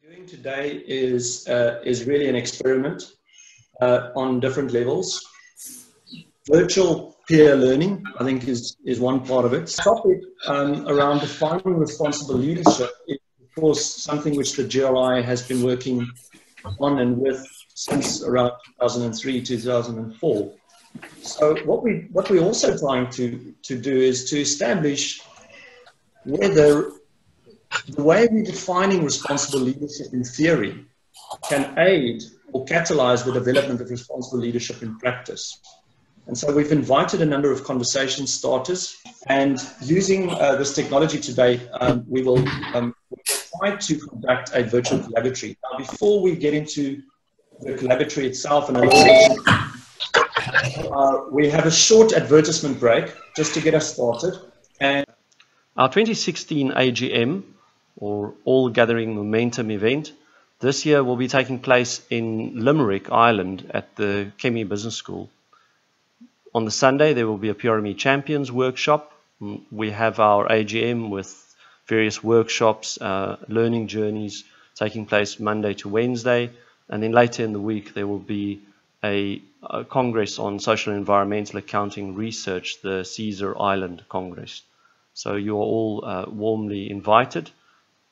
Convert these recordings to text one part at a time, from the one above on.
Doing today is really an experiment on different levels. Virtual peer learning, I think, is one part of it. The topic around defining responsible leadership is, of course, something which the GRI has been working on and with since around 2003, 2004. So what we're also trying to do is to establish whether the way we're defining responsible leadership in theory can aid or catalyze the development of responsible leadership in practice. And so we've invited a number of conversation starters, and using this technology today, we will try to conduct a virtual collaboratory. Now, before we get into the collaboratory itself, and we have a short advertisement break just to get us started. And our 2016 AGM, or All Gathering Momentum event, this year will be taking place in Limerick, Ireland, at the Chemie Business School. On the Sunday, there will be a PRME Champions workshop. We have our AGM with various workshops, learning journeys taking place Monday to Wednesday. And then later in the week, there will be a Congress on Social and Environmental Accounting Research, the Caesar Island Congress. So you are all warmly invited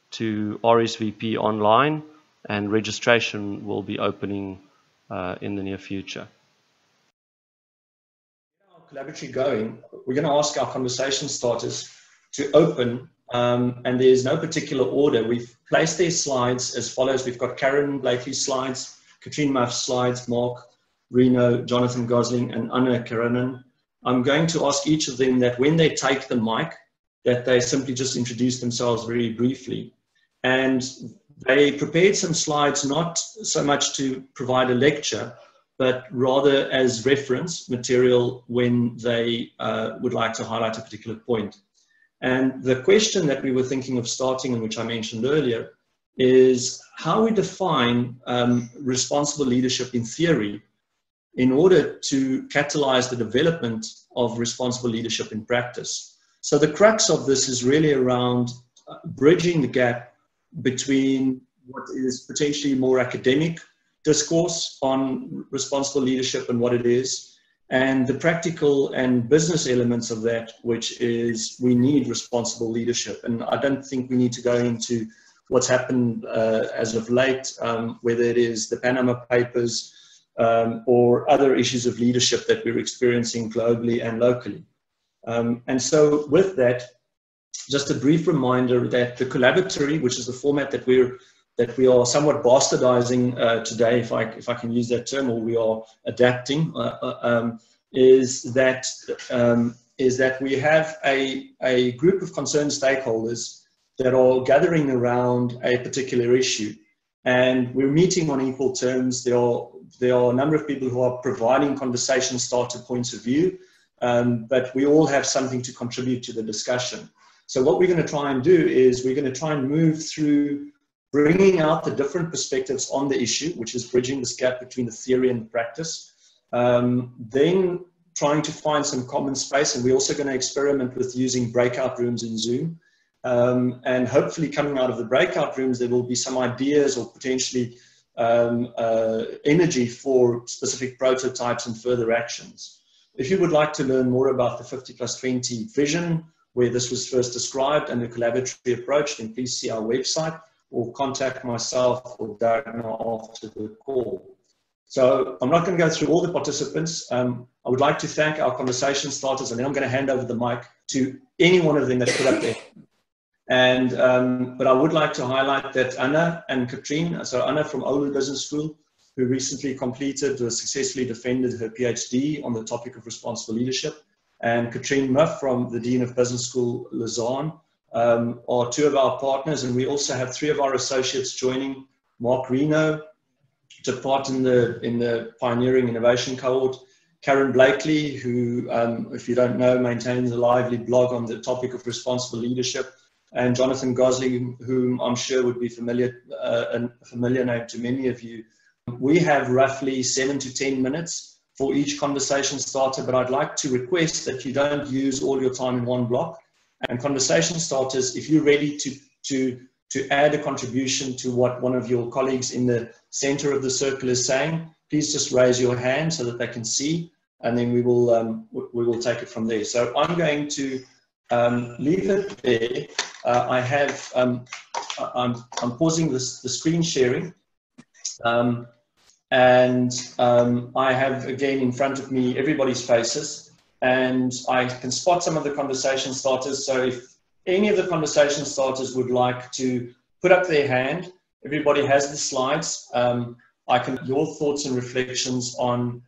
to RSVP online, and registration will be opening in the near future. Collaboratory going, we're going to ask our conversation starters to open, and there's no particular order. We've placed their slides as follows. We've got Karen Blakely's slides, Katrine Muff's slides, Mark Reno, Jonathan Gosling, and Anna Karanen. I'm going to ask each of them that when they take the mic, that they simply just introduce themselves very briefly. And they prepared some slides, not so much to provide a lecture, but rather as reference material when they would like to highlight a particular point. And the question that we were thinking of starting, and which I mentioned earlier, is how we define responsible leadership in theory in order to catalyze the development of responsible leadership in practice. So the crux of this is really around bridging the gap between what is potentially more academic discourse on responsible leadership and what it is, and the practical and business elements of that, which is we need responsible leadership. And I don't think we need to go into what's happened as of late, whether it is the Panama Papers or other issues of leadership that we're experiencing globally and locally. And so with that, just a brief reminder that the collaboratory, which is the format that we are somewhat bastardizing today, if I can use that term, or we are adapting, is that we have a group of concerned stakeholders that are gathering around a particular issue, and we're meeting on equal terms. There are a number of people who are providing conversation starter points of view, but we all have something to contribute to the discussion. So what we're going to try and do is we're going to try and move through bringing out the different perspectives on the issue, which is bridging this gap between the theory and the practice, then trying to find some common space. And we're also going to experiment with using breakout rooms in Zoom. And hopefully coming out of the breakout rooms, there will be some ideas or potentially energy for specific prototypes and further actions. If you would like to learn more about the 50+20 vision, where this was first described, and the collaboratory approach, then please see our website or contact myself or Dagmar after the call. So I'm not going to go through all the participants. I would like to thank our conversation starters, and then I'm going to hand over the mic to any one of them that put up there. And, but I would like to highlight that Anna and Katrine, so Anna from Oulu Business School, who recently completed or successfully defended her PhD on the topic of responsible leadership, and Katrine Muff from the Dean of Business School, Lausanne, are two of our partners. And we also have three of our associates joining. Mark Reno took part in the Pioneering Innovation Cohort. Karen Blakely, who, if you don't know, maintains a lively blog on the topic of responsible leadership. And Jonathan Gosling, whom I'm sure would be familiar, a familiar name to many of you. We have roughly 7 to 10 minutes for each conversation starter, but I'd like to request that you don't use all your time in one block. And conversation starters, if you're ready to to add a contribution to what one of your colleagues in the center of the circle is saying, please just raise your hand so that they can see, and then we will take it from there. So I'm going to leave it there. I'm pausing the screen sharing. I have, again, in front of me, everybody's faces, and I can spot some of the conversation starters. So if any of the conversation starters would like to put up their hand, everybody has the slides. Your thoughts and reflections on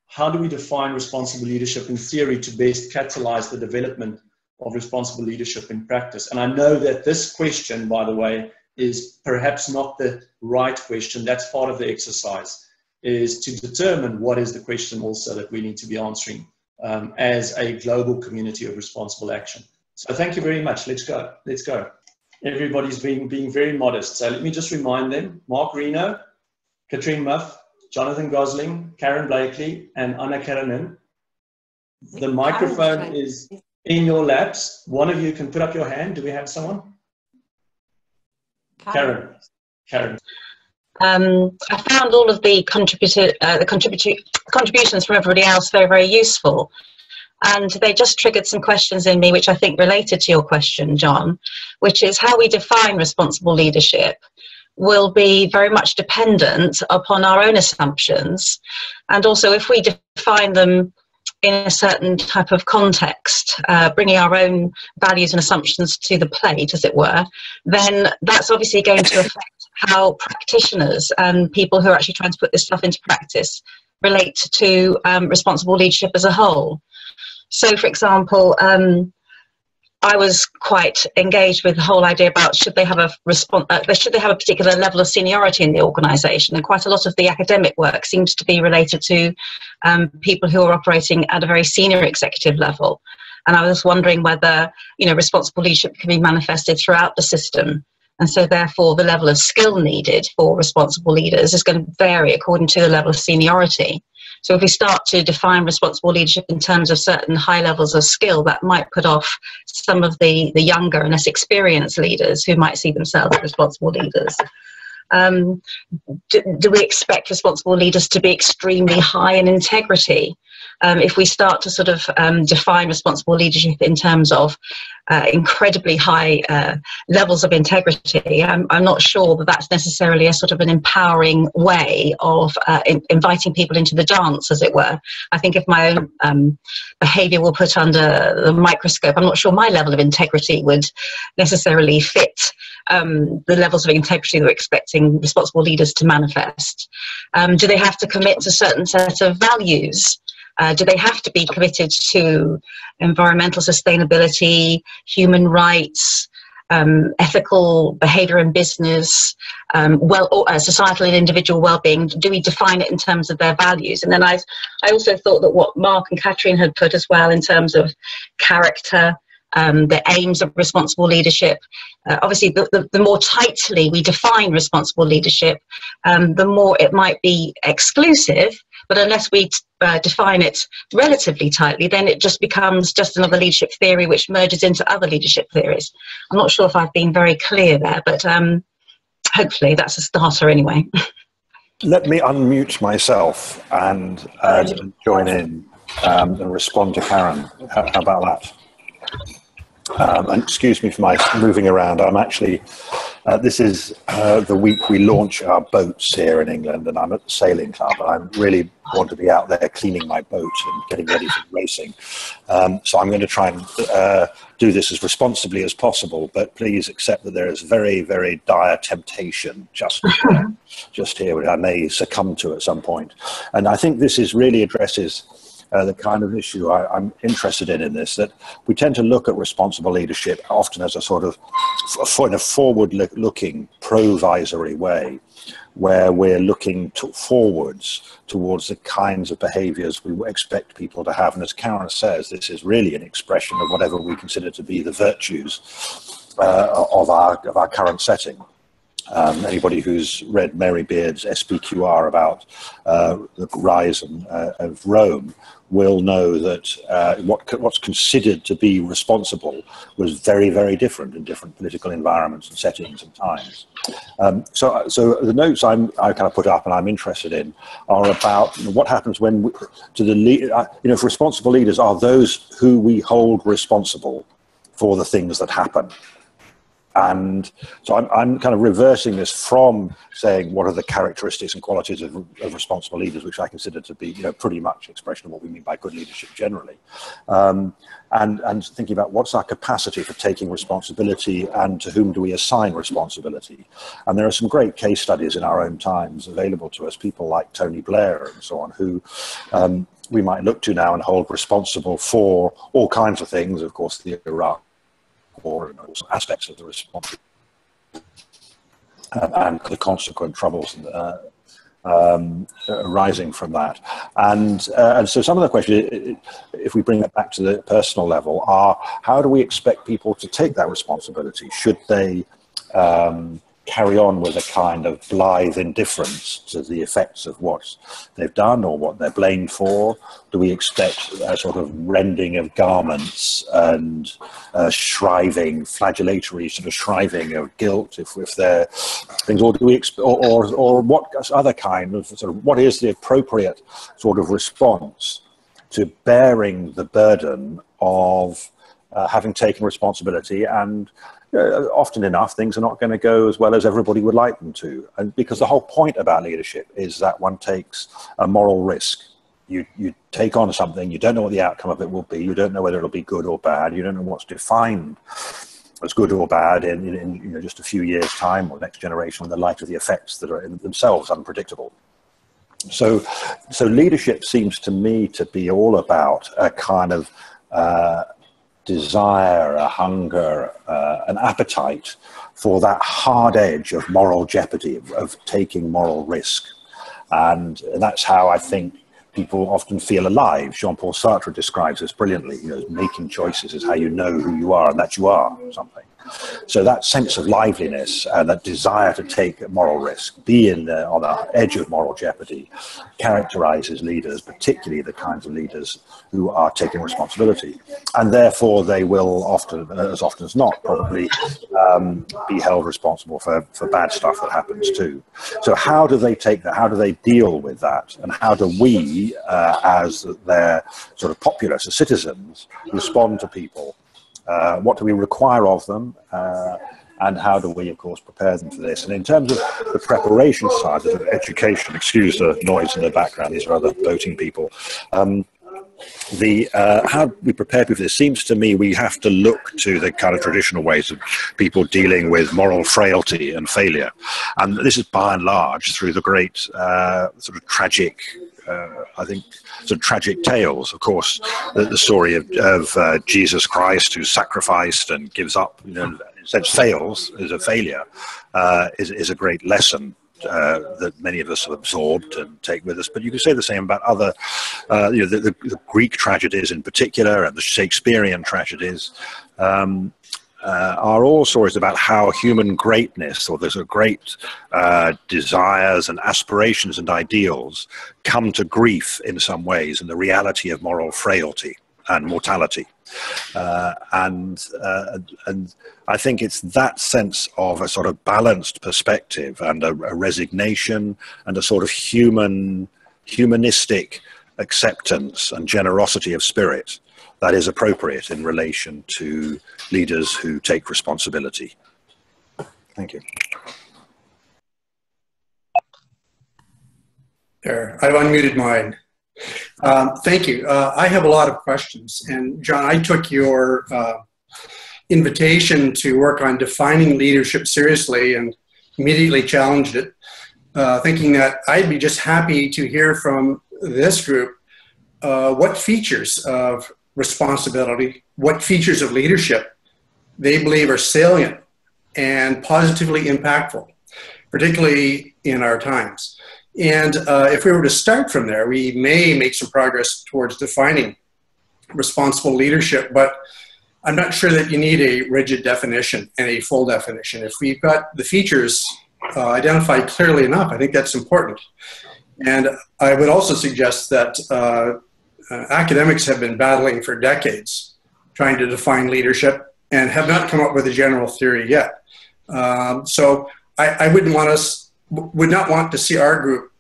how do we define responsible leadership in theory to best catalyze the development of responsible leadership in practice. And I know that this question, by the way, is perhaps not the right question. That's part of the exercise, is to determine what is the question also that we need to be answering as a global community of responsible action. So thank you very much. Let's go. Let's go. Everybody's being very modest. So let me just remind them: Mark Reno, Katrine Muff, Jonathan Gosling, Karen Blakely, and Anna Karanen. The microphone is in your laps. One of you can put up your hand. Do we have someone? Karen. I found all of the contributions from everybody else very, very useful. And they just triggered some questions in me, which I think related to your question, John, which is how we define responsible leadership will be very much dependent upon our own assumptions. And also, if we define them in a certain type of context, bringing our own values and assumptions to the plate, as it were, then that's obviously going to affect how practitioners and people who are actually trying to put this stuff into practice relate to responsible leadership as a whole. So, for example, I was quite engaged with the whole idea about should they have a particular level of seniority in the organisation, and quite a lot of the academic work seems to be related to people who are operating at a very senior executive level. And I was wondering whether, responsible leadership can be manifested throughout the system, and so therefore the level of skill needed for responsible leaders is going to vary according to the level of seniority. So if we start to define responsible leadership in terms of certain high levels of skill, that might put off some of the younger and less experienced leaders who might see themselves as responsible leaders. Do we expect responsible leaders to be extremely high in integrity? If we start to sort of define responsible leadership in terms of incredibly high levels of integrity, I'm not sure that that's necessarily a sort of an empowering way of inviting people into the dance, as it were. I think if my own behaviour were put under the microscope, I'm not sure my level of integrity would necessarily fit the levels of integrity that we're expecting responsible leaders to manifest. Do they have to commit to a certain set of values? Do they have to be committed to environmental sustainability, human rights, ethical behaviour in business, societal and individual well-being? Do we define it in terms of their values? And then I also thought that what Mark and Katrine had put as well in terms of character, the aims of responsible leadership. Obviously, the more tightly we define responsible leadership, the more it might be exclusive. But unless we define it relatively tightly, then it just becomes just another leadership theory which merges into other leadership theories. I'm not sure if I've been very clear there, but hopefully that's a starter anyway. Let me unmute myself and join in and respond to Karen. How about that? And excuse me for my moving around. I'm actually, this is the week we launch our boats here in England, and I'm at the sailing club. I really want to be out there cleaning my boat and getting ready for racing. So I'm going to try and do this as responsibly as possible, but please accept that there is very, very dire temptation just here, which I may succumb to at some point. And I think this really addresses the kind of issue I'm interested in this, that we tend to look at responsible leadership often as a sort of in a forward-looking, provisory way, where we're looking forwards towards the kinds of behaviours we expect people to have. And as Karen says, this is really an expression of whatever we consider to be the virtues of our current setting. Anybody who's read Mary Beard's SPQR about the rise of Rome will know that what's considered to be responsible was very, very different in different political environments and settings and times. So the notes I kind of put up and I'm interested in are about what happens when if responsible leaders are those who we hold responsible for the things that happen. And so I'm kind of reversing this from saying what are the characteristics and qualities of responsible leaders, which I consider to be pretty much expression of what we mean by good leadership generally, and thinking about what's our capacity for taking responsibility and to whom do we assign responsibility. And there are some great case studies in our own times available to us, people like Tony Blair and so on, who we might look to now and hold responsible for all kinds of things, of course, the Iraq or aspects of the response and the consequent troubles arising from that. And so some of the questions, if we bring that back to the personal level, are how do we expect people to take that responsibility? Should they carry on with a kind of blithe indifference to the effects of what they've done or what they're blamed for? Do we expect a sort of rending of garments and shriving, flagellatory sort of shriving of guilt if they're things, or do we or what other kind of sort of what is the appropriate sort of response to bearing the burden of having taken responsibility? And often enough, things are not going to go as well as everybody would like them to. And because the whole point about leadership is that one takes a moral risk. You take on something, you don't know what the outcome of it will be, you don't know whether it'll be good or bad, you don't know what's defined as good or bad in just a few years' time or next generation in the light of the effects that are in themselves unpredictable. So leadership seems to me to be all about a kind of desire, a hunger, an appetite for that hard edge of moral jeopardy, of taking moral risk. And that's how I think people often feel alive. Jean-Paul Sartre describes this brilliantly. Making choices is how you know who you are and that you are something. So that sense of liveliness and that desire to take moral risk, be on the edge of moral jeopardy, characterizes leaders, particularly the kinds of leaders who are taking responsibility. And therefore they will often as not, probably be held responsible for bad stuff that happens too. So how do they take that? How do they deal with that? And how do we, as their sort of populace, as citizens, respond to people? What do we require of them, and how do we, of course, prepare them for this? And in terms of the preparation side of education, excuse the noise in the background, these are other voting people. How we prepare people for this seems to me we have to look to the kind of traditional ways of people dealing with moral frailty and failure. And this is by and large through the great sort of tragic I think, sort of tragic tales. Of course, the story of Jesus Christ who sacrificed and gives up, in a sense, fails, is a failure, is a great lesson that many of us have absorbed and take with us. But you can say the same about other, the Greek tragedies in particular, and the Shakespearean tragedies. Are all stories about how human greatness, or there's a great desires and aspirations and ideals, come to grief in some ways in the reality of moral frailty and mortality. And I think it's that sense of a sort of balanced perspective and a resignation and a sort of humanistic acceptance and generosity of spirit that is appropriate in relation to leaders who take responsibility. Thank you. There, I've unmuted mine. Thank you. I have a lot of questions. And John, I took your invitation to work on defining leadership seriously and immediately challenged it, thinking that I'd be just happy to hear from this group what features of responsibility, what features of leadership they believe are salient and positively impactful, particularly in our times. And if we were to start from there, we may make some progress towards defining responsible leadership, but I'm not sure that you need a rigid definition and a full definition. If we've got the features identified clearly enough. I think that's important. And I would also suggest that academics have been battling for decades trying to define leadership and have not come up with a general theory yet. So I would not want to see our group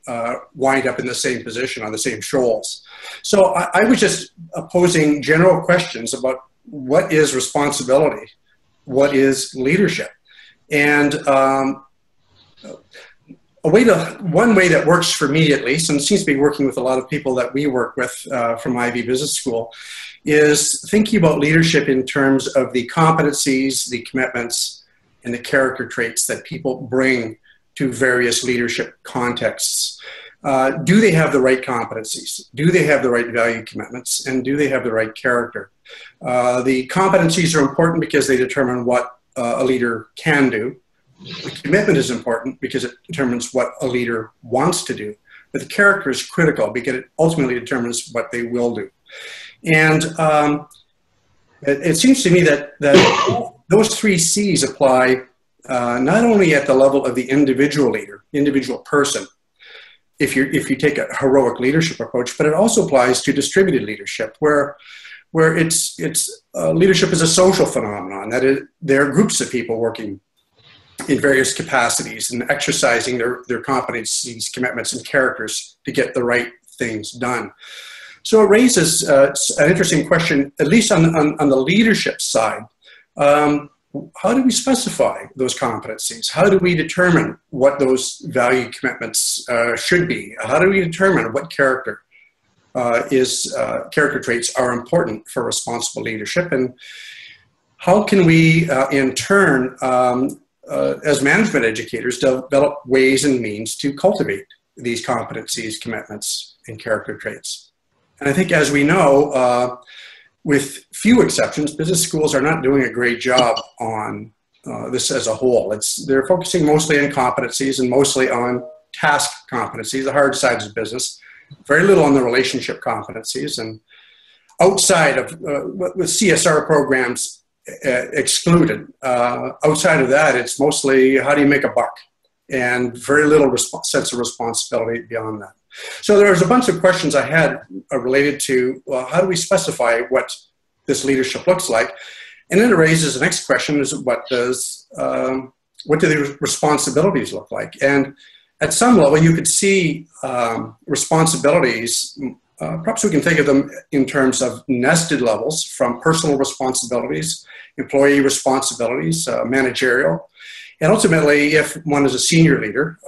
wind up in the same position on the same shoals. So I was just posing general questions about what is responsibility, what is leadership, and one way that works for me at least, and seems to be working with a lot of people that we work with from Ivy Business School, is thinking about leadership in terms of the competencies, the commitments, and the character traits that people bring to various leadership contexts. Do they have the right competencies? Do they have the right value commitments? And do they have the right character? The competencies are important because they determine what a leader can do. The commitment is important because it determines what a leader wants to do. But the character is critical because it ultimately determines what they will do. And it seems to me that those 3 C's apply not only at the level of the individual leader, individual person, if you take a heroic leadership approach, but it also applies to distributed leadership, where leadership is a social phenomenon. That there are groups of people working in various capacities and exercising their competencies, commitments, and characters to get the right things done. So it raises an interesting question, at least on the leadership side. How do we specify those competencies? How do we determine what those value commitments should be? How do we determine what character traits are important for responsible leadership? And how can we, in turn, as management educators, develop ways and means to cultivate these competencies, commitments, and character traits? And I think, as we know, with few exceptions, business schools are not doing a great job on this as a whole. They're focusing mostly on competencies and mostly on task competencies, the hard sides of business, very little on the relationship competencies. And outside of, with CSR programs excluded, outside of that, it's mostly how do you make a buck, and very little sense of responsibility beyond that. So there's a bunch of questions I had related to, well, how do we specify what this leadership looks like? And then it raises the next question is what do the responsibilities look like? And at some level, you could see responsibilities, perhaps we can think of them in terms of nested levels, from personal responsibilities, employee responsibilities, managerial, and ultimately, if one is a senior leader,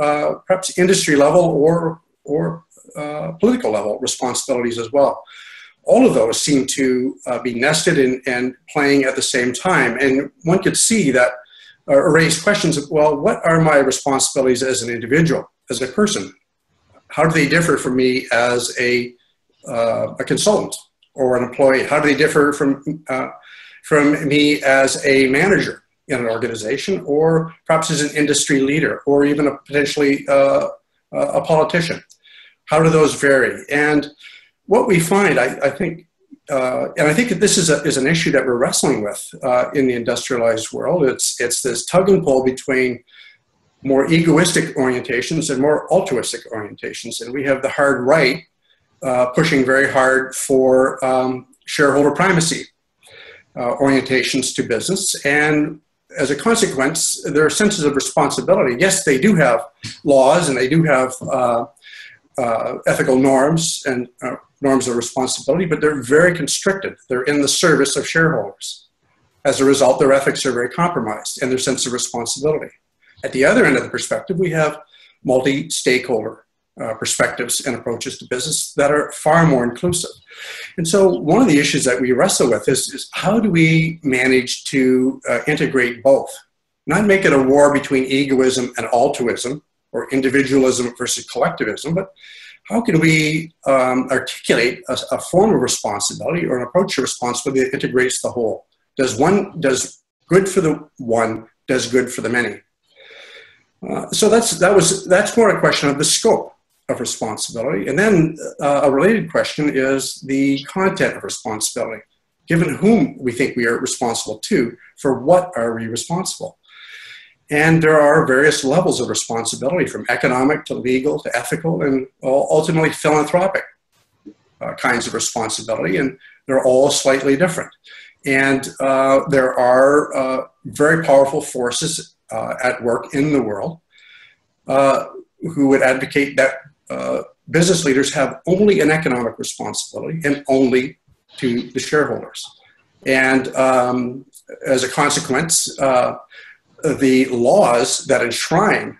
perhaps industry level or political level responsibilities as well. All of those seem to be nested and playing at the same time. And one could see that raise questions of, well, what are my responsibilities as an individual, as a person? How do they differ from me as a consultant or an employee? How do they differ from me as a manager in an organization, or perhaps as an industry leader, or even potentially a politician? How do those vary? And what we find, I think, and I think that this is an issue that we're wrestling with in the industrialized world. It's this tug and pull between more egoistic orientations and more altruistic orientations. And we have the hard right pushing very hard for shareholder primacy orientations to business. And as a consequence, there are senses of responsibility. Yes, they do have laws and they do have ethical norms and norms of responsibility, but they're very constricted. They're in the service of shareholders. As a result, their ethics are very compromised and their sense of responsibility. At the other end of the perspective, we have multi-stakeholder perspectives and approaches to business that are far more inclusive. And so one of the issues that we wrestle with is how do we manage to integrate both? Not make it a war between egoism and altruism, or individualism versus collectivism, but how can we articulate a form of responsibility or an approach to responsibility that integrates the whole? Does good for the one, does good for the many? So that's more a question of the scope of responsibility. And then a related question is the content of responsibility. Given whom we think we are responsible to, for what are we responsible? And there are various levels of responsibility, from economic to legal to ethical and ultimately philanthropic kinds of responsibility, and they're all slightly different. And there are very powerful forces at work in the world who would advocate that business leaders have only an economic responsibility and only to the shareholders. And as a consequence, the laws that enshrine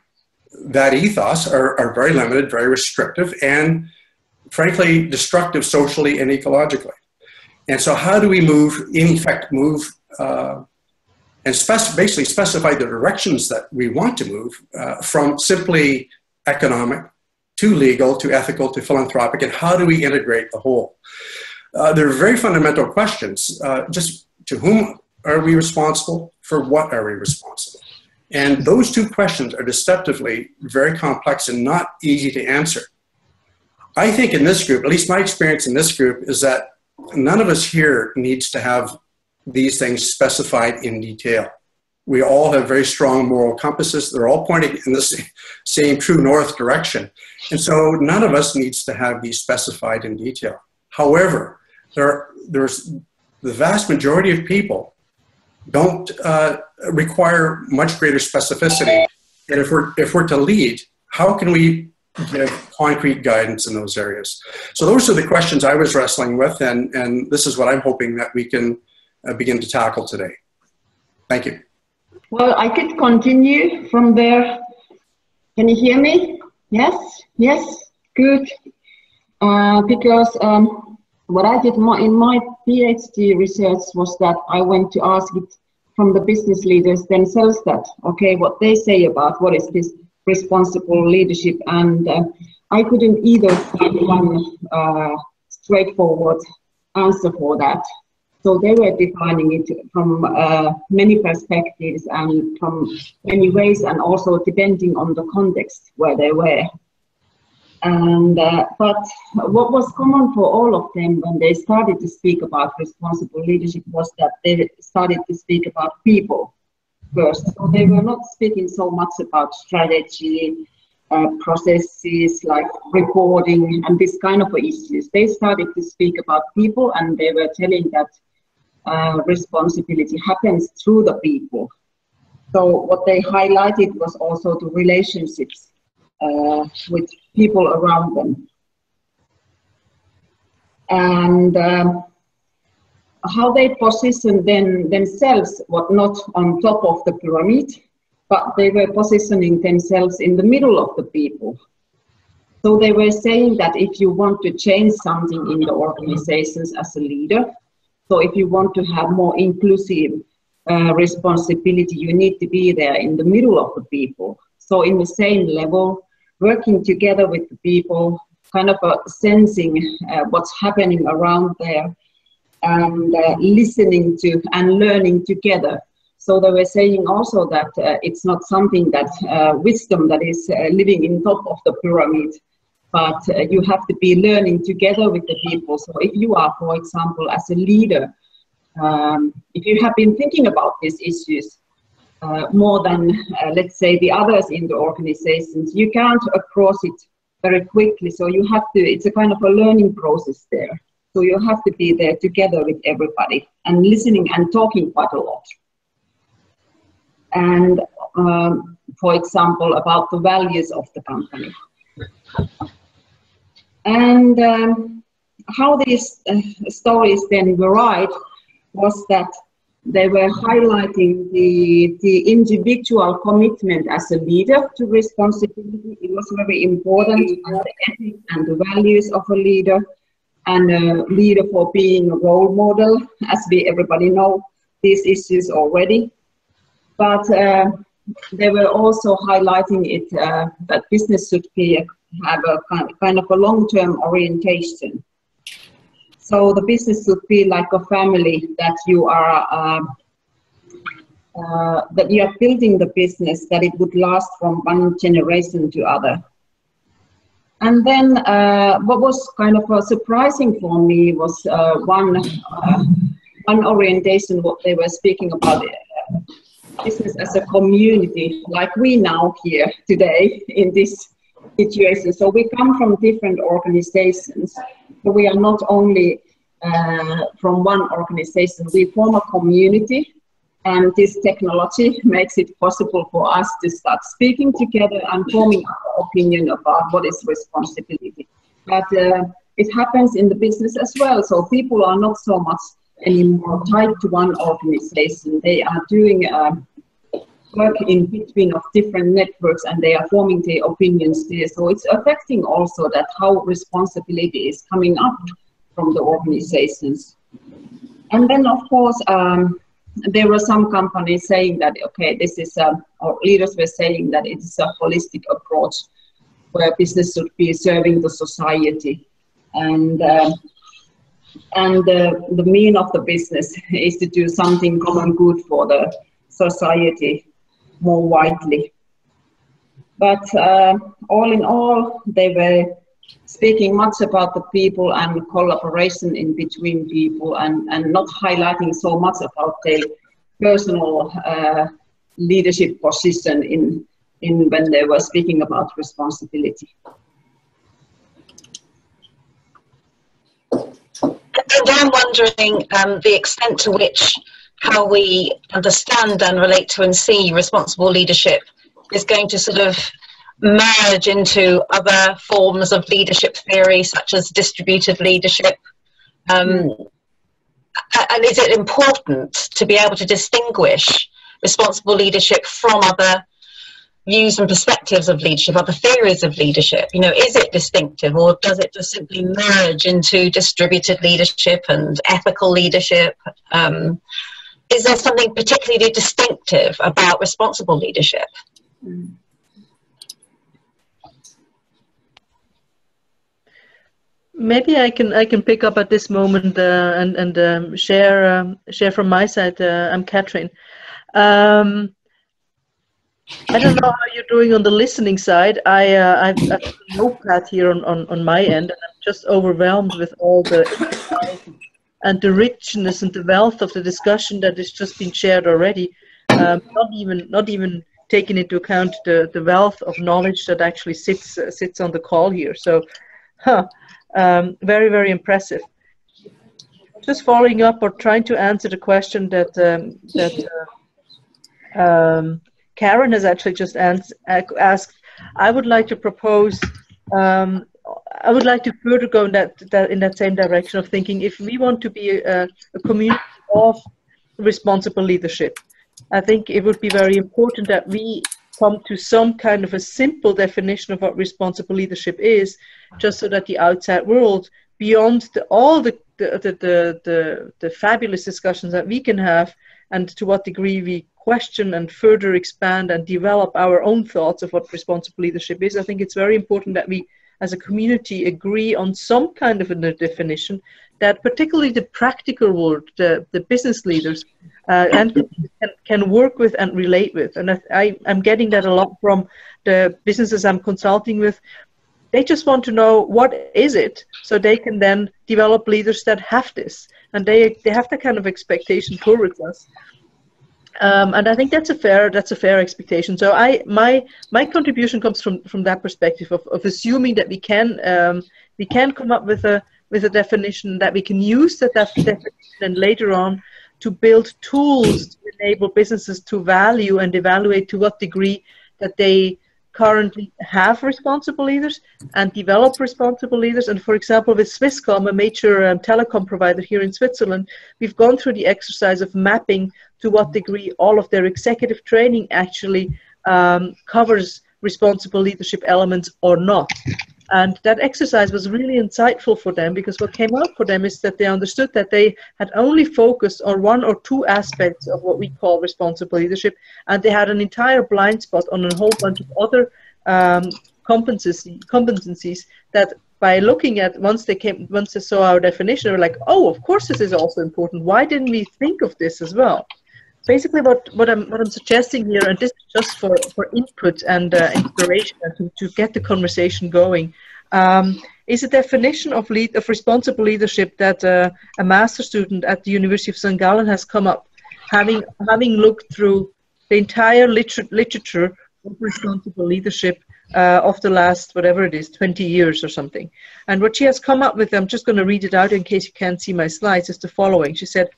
that ethos are very limited, very restrictive, and frankly destructive socially and ecologically. And so how do we move, in effect, and basically specify the directions that we want to move from simply economic to legal to ethical to philanthropic, and how do we integrate the whole? There are very fundamental questions. Just to whom are we responsible? For what are we responsible? And those two questions are deceptively very complex and not easy to answer. I think in this group, at least my experience in this group, is that none of us here needs to have these things specified in detail. We all have very strong moral compasses. They're all pointing in the same true north direction. And so none of us needs to have these specified in detail. However, there's the vast majority of people don't require much greater specificity. And if we're to lead, how can we give concrete guidance in those areas? So those are the questions I was wrestling with, and this is what I'm hoping that we can begin to tackle today. Thank you. Well, I could continue from there. Can you hear me? Yes? Yes? Good. Because what I did in my PhD research was that I went to ask it from the business leaders themselves that, okay, what they say about what is this responsible leadership, and I couldn't either find one straightforward answer for that. So they were defining it from many perspectives and from many ways, and also depending on the context where they were. And but what was common for all of them when they started to speak about responsible leadership was that they started to speak about people first. So they were not speaking so much about strategy, processes like reporting and this kind of issues. They started to speak about people, and they were telling that responsibility happens through the people. So what they highlighted was also the relationships with people around them. And how they position themselves was not on top of the pyramid, but they were positioning themselves in the middle of the people. So they were saying that if you want to change something in the organizations as a leader, so if you want to have more inclusive responsibility, you need to be there in the middle of the people. So in the same level, working together with the people, kind of sensing what's happening around there, and listening to and learning together. So they were saying also that it's not something that wisdom that is living in top of the pyramid, but you have to be learning together with the people. So if you are, for example, as a leader, if you have been thinking about these issues more than, let's say, the others in the organizations, you can't approach it very quickly. So you have to, it's a kind of a learning process there. So you have to be there together with everybody and listening and talking quite a lot. And for example, about the values of the company. And how these stories then varied was that they were highlighting the individual commitment as a leader to responsibility. It was very important, and the ethics and the values of a leader, and a leader for being a role model, as we everybody know these issues already. But they were also highlighting it that business should have a kind of a long-term orientation. So the business should be like a family, that you are building the business, that it would last from one generation to other. And then what was kind of surprising for me was one orientation, what they were speaking about, business as a community, like we now here today in this situation. So we come from different organizations. So we are not only from one organization, we form a community, and this technology makes it possible for us to start speaking together and forming our opinion about what is responsibility. But it happens in the business as well. So people are not so much anymore tied to one organization. They are doing work in between of different networks, and they are forming their opinions there. So it's affecting also that how responsibility is coming up from the organizations. And then of course, there were some companies saying that, okay, this is, or leaders were saying that it is a holistic approach where business should be serving the society. And the mean of the business is to do something common good for the society more widely. But all in all, they were speaking much about the people and collaboration in between people, and not highlighting so much about their personal leadership position in when they were speaking about responsibility. And I'm wondering the extent to which how we understand and relate to and see responsible leadership is going to sort of merge into other forms of leadership theory, such as distributed leadership. And is it important to be able to distinguish responsible leadership from other views and perspectives of leadership, other theories of leadership? You know, is it distinctive, or does it just simply merge into distributed leadership and ethical leadership? Is there something particularly distinctive about responsible leadership? Maybe I can pick up at this moment and share from my side. I'm Katrin. I don't know how you're doing on the listening side. I've a notepad here on my end, and I'm just overwhelmed with all the insight and the richness and the wealth of the discussion that has just been shared already. Not even taking into account the wealth of knowledge that actually sits on the call here. So, very, very impressive. Just following up or trying to answer the question that Karen has actually just asked. I would like to propose. I would like to further go in that same direction of thinking. If we want to be a community of responsible leadership, I think it would be very important that we come to some kind of a simple definition of what responsible leadership is, just so that the outside world, beyond all the fabulous discussions that we can have, and to what degree we question and further expand and develop our own thoughts of what responsible leadership is, I think it's very important that we as a community agree on some kind of a definition that particularly the practical world, the business leaders and can work with and relate with. And I'm getting that a lot from the businesses I'm consulting with. They just want to know what is it, so they can then develop leaders that have this, and they have that kind of expectation towards us. And I think that's a fair expectation. So my contribution comes from that perspective of assuming that we can come up with a definition that we can use that definition, and later on to build tools to enable businesses to value and evaluate to what degree that they currently have responsible leaders and develop responsible leaders. And for example, with Swisscom, a major telecom provider here in Switzerland, we've gone through the exercise of mapping to what degree all of their executive training actually covers responsible leadership elements or not. And that exercise was really insightful for them, because what came out for them is that they understood that they had only focused on one or two aspects of what we call responsible leadership, and they had an entire blind spot on a whole bunch of other competencies that by looking at, once they saw our definition, they were like, oh, of course this is also important. Why didn't we think of this as well? Basically, what I'm suggesting here, and this is just for input and inspiration to get the conversation going, is a definition of responsible leadership that a master student at the University of St. Gallen has come up, having looked through the entire literature of responsible leadership of the last, whatever it is, 20 years or something. And what she has come up with, I'm just going to read it out in case you can't see my slides, is the following. She said,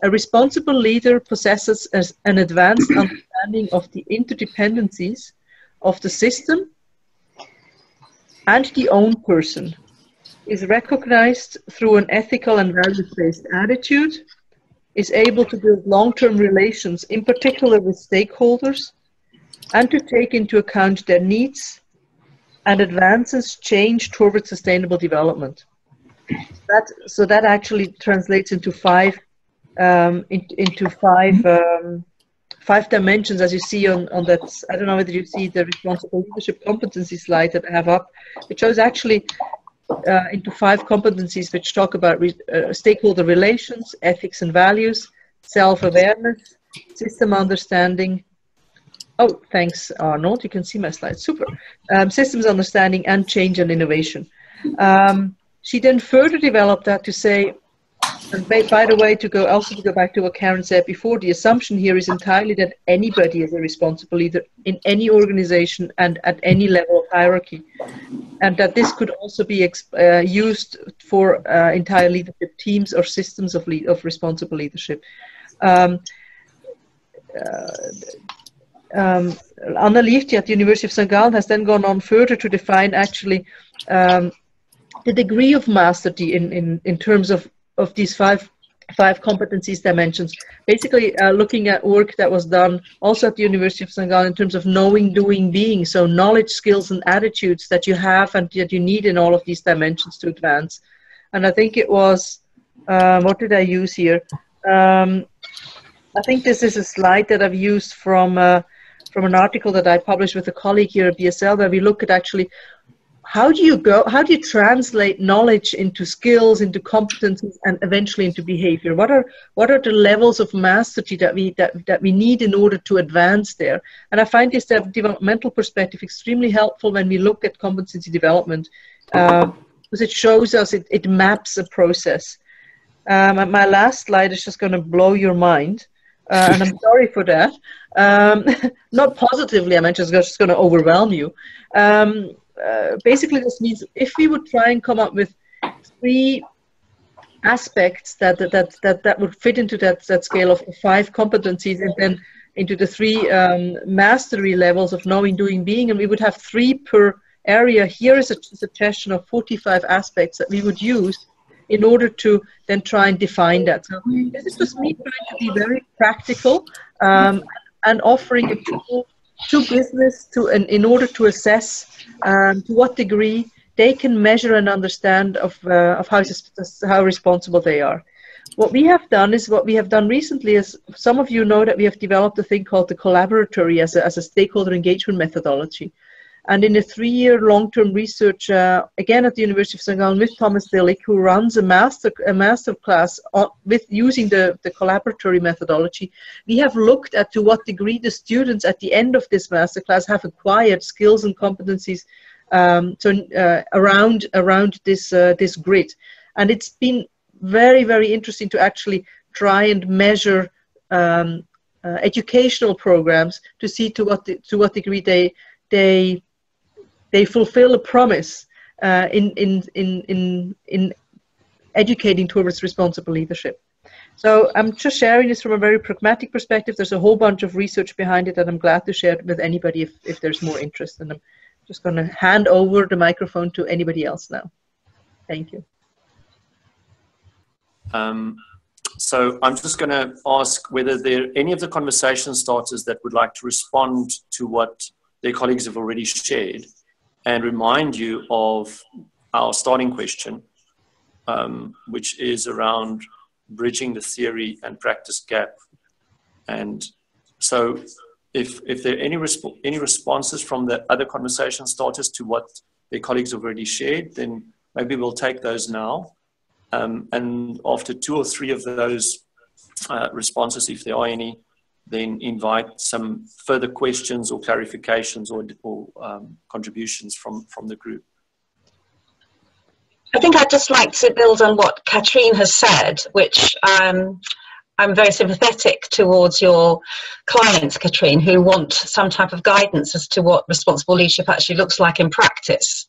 a responsible leader possesses an advanced understanding of the interdependencies of the system and the own person, is recognized through an ethical and values-based attitude, is able to build long-term relations, in particular with stakeholders, and to take into account their needs, and advances change towards sustainable development. So that actually translates into five dimensions, as you see on that. I don't know whether you see the responsible leadership competency slide that I have up. It shows actually into 5 competencies which talk about stakeholder relations, ethics and values, self-awareness, system understanding. Oh, thanks, Arnold. You can see my slides. Super. Systems understanding and change and innovation. She then further developed that to say, and by the way, to go back to what Karen said before, the assumption here is entirely that anybody is a responsible leader in any organization and at any level of hierarchy, and that this could also be used for entire leadership teams or systems of responsible leadership. Anna Liefti at the University of St. Gallen has then gone on further to define actually the degree of mastery in terms of these five competencies dimensions, basically looking at work that was done also at the University of St. Gallen in terms of knowing, doing, being, so knowledge, skills and attitudes that you have and that you need in all of these dimensions to advance. And I think it was, what did I use here? I think this is a slide that I've used from an article that I published with a colleague here at BSL, where we look at actually how do you translate knowledge into skills, into competencies, and eventually into behavior? What are the levels of mastery that we need in order to advance there? And I find this developmental perspective extremely helpful when we look at competency development, because it shows us, it maps a process. My last slide is just going to blow your mind, and I'm sorry for that. Not positively, I'm just going to overwhelm you. Basically, this means if we would try and come up with 3 aspects that would fit into that scale of 5 competencies, and then into the 3 mastery levels of knowing, doing, being, and we would have 3 per area. Here is a suggestion of 45 aspects that we would use in order to then try and define that. So this is just me trying to be very practical and offering a tool to business in order to assess to what degree they can measure and understand of how responsible they are. What we have done recently is, some of you know that we have developed a thing called the Collaboratory as a stakeholder engagement methodology. And in a 3-year long-term research, again at the University of St. Gallen with Thomas Dillick, who runs a master class with using the collaboratory methodology, we have looked at to what degree the students at the end of this master class have acquired skills and competencies around this grid. And it's been very, very interesting to actually try and measure educational programs to see to what degree they fulfill a promise in educating towards responsible leadership. So I'm just sharing this from a very pragmatic perspective. There's a whole bunch of research behind it, and I'm glad to share it with anybody if there's more interest. And I'm just going to hand over the microphone to anybody else now. Thank you. So I'm just going to ask whether there are any of the conversation starters that would like to respond to what their colleagues have already shared, and remind you of our starting question, which is around bridging the theory and practice gap. And so if there are any responses from the other conversation starters to what their colleagues have already shared, then maybe we'll take those now. And after 2 or 3 of those responses, if there are any, then invite some further questions or clarifications or contributions from the group. I think I'd just like to build on what Katrine has said, which I I'm very sympathetic towards your clients, Katrine, who want some type of guidance as to what responsible leadership actually looks like in practice.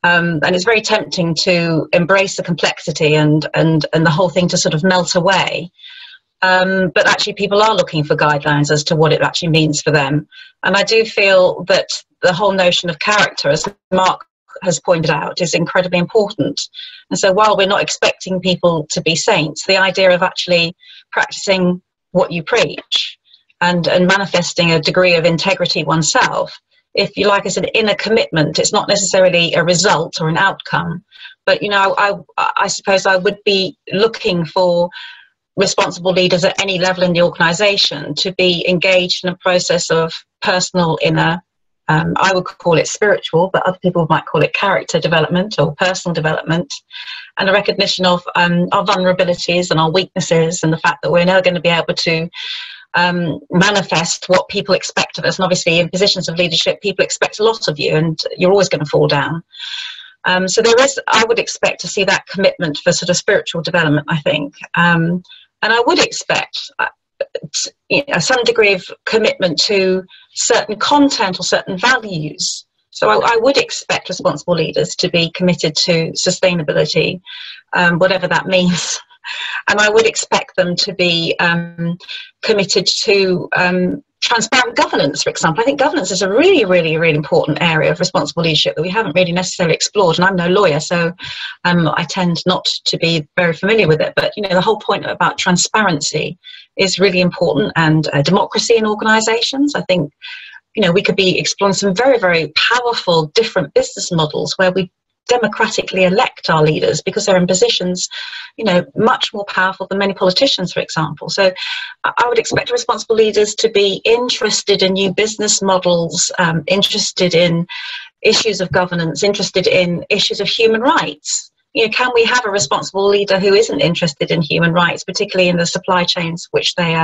And it's very tempting to embrace the complexity and the whole thing to sort of melt away. But actually people are looking for guidelines as to what it actually means for them. And I do feel that the whole notion of character, as Mark has pointed out, is incredibly important. And so while we're not expecting people to be saints, the idea of actually practicing what you preach and manifesting a degree of integrity oneself, if you like, as an inner commitment, it's not necessarily a result or an outcome. But, you know, I suppose I would be looking for responsible leaders at any level in the organisation to be engaged in a process of personal inner, I would call it spiritual, but other people might call it character development or personal development, and a recognition of our vulnerabilities and our weaknesses, and the fact that we're never going to be able to manifest what people expect of us. And obviously in positions of leadership, people expect a lot of you, and you're always going to fall down. So there is, I would expect to see that commitment for sort of spiritual development, I think. And I would expect some degree of commitment to certain content or certain values. So I would expect responsible leaders to be committed to sustainability, whatever that means. And I would expect them to be committed to transparent governance, for example. I think governance is a really, really, really important area of responsible leadership that we haven't really necessarily explored. And I'm no lawyer, so I tend not to be very familiar with it. But, you know, the whole point about transparency is really important, and democracy in organisations. I think, you know, we could be exploring some very, very powerful different business models where we democratically elect our leaders because they're in positions, you know, much more powerful than many politicians, for example. So I would expect responsible leaders to be interested in new business models, interested in issues of governance, interested in issues of human rights. You know, can we have a responsible leader who isn't interested in human rights, particularly in the supply chains which they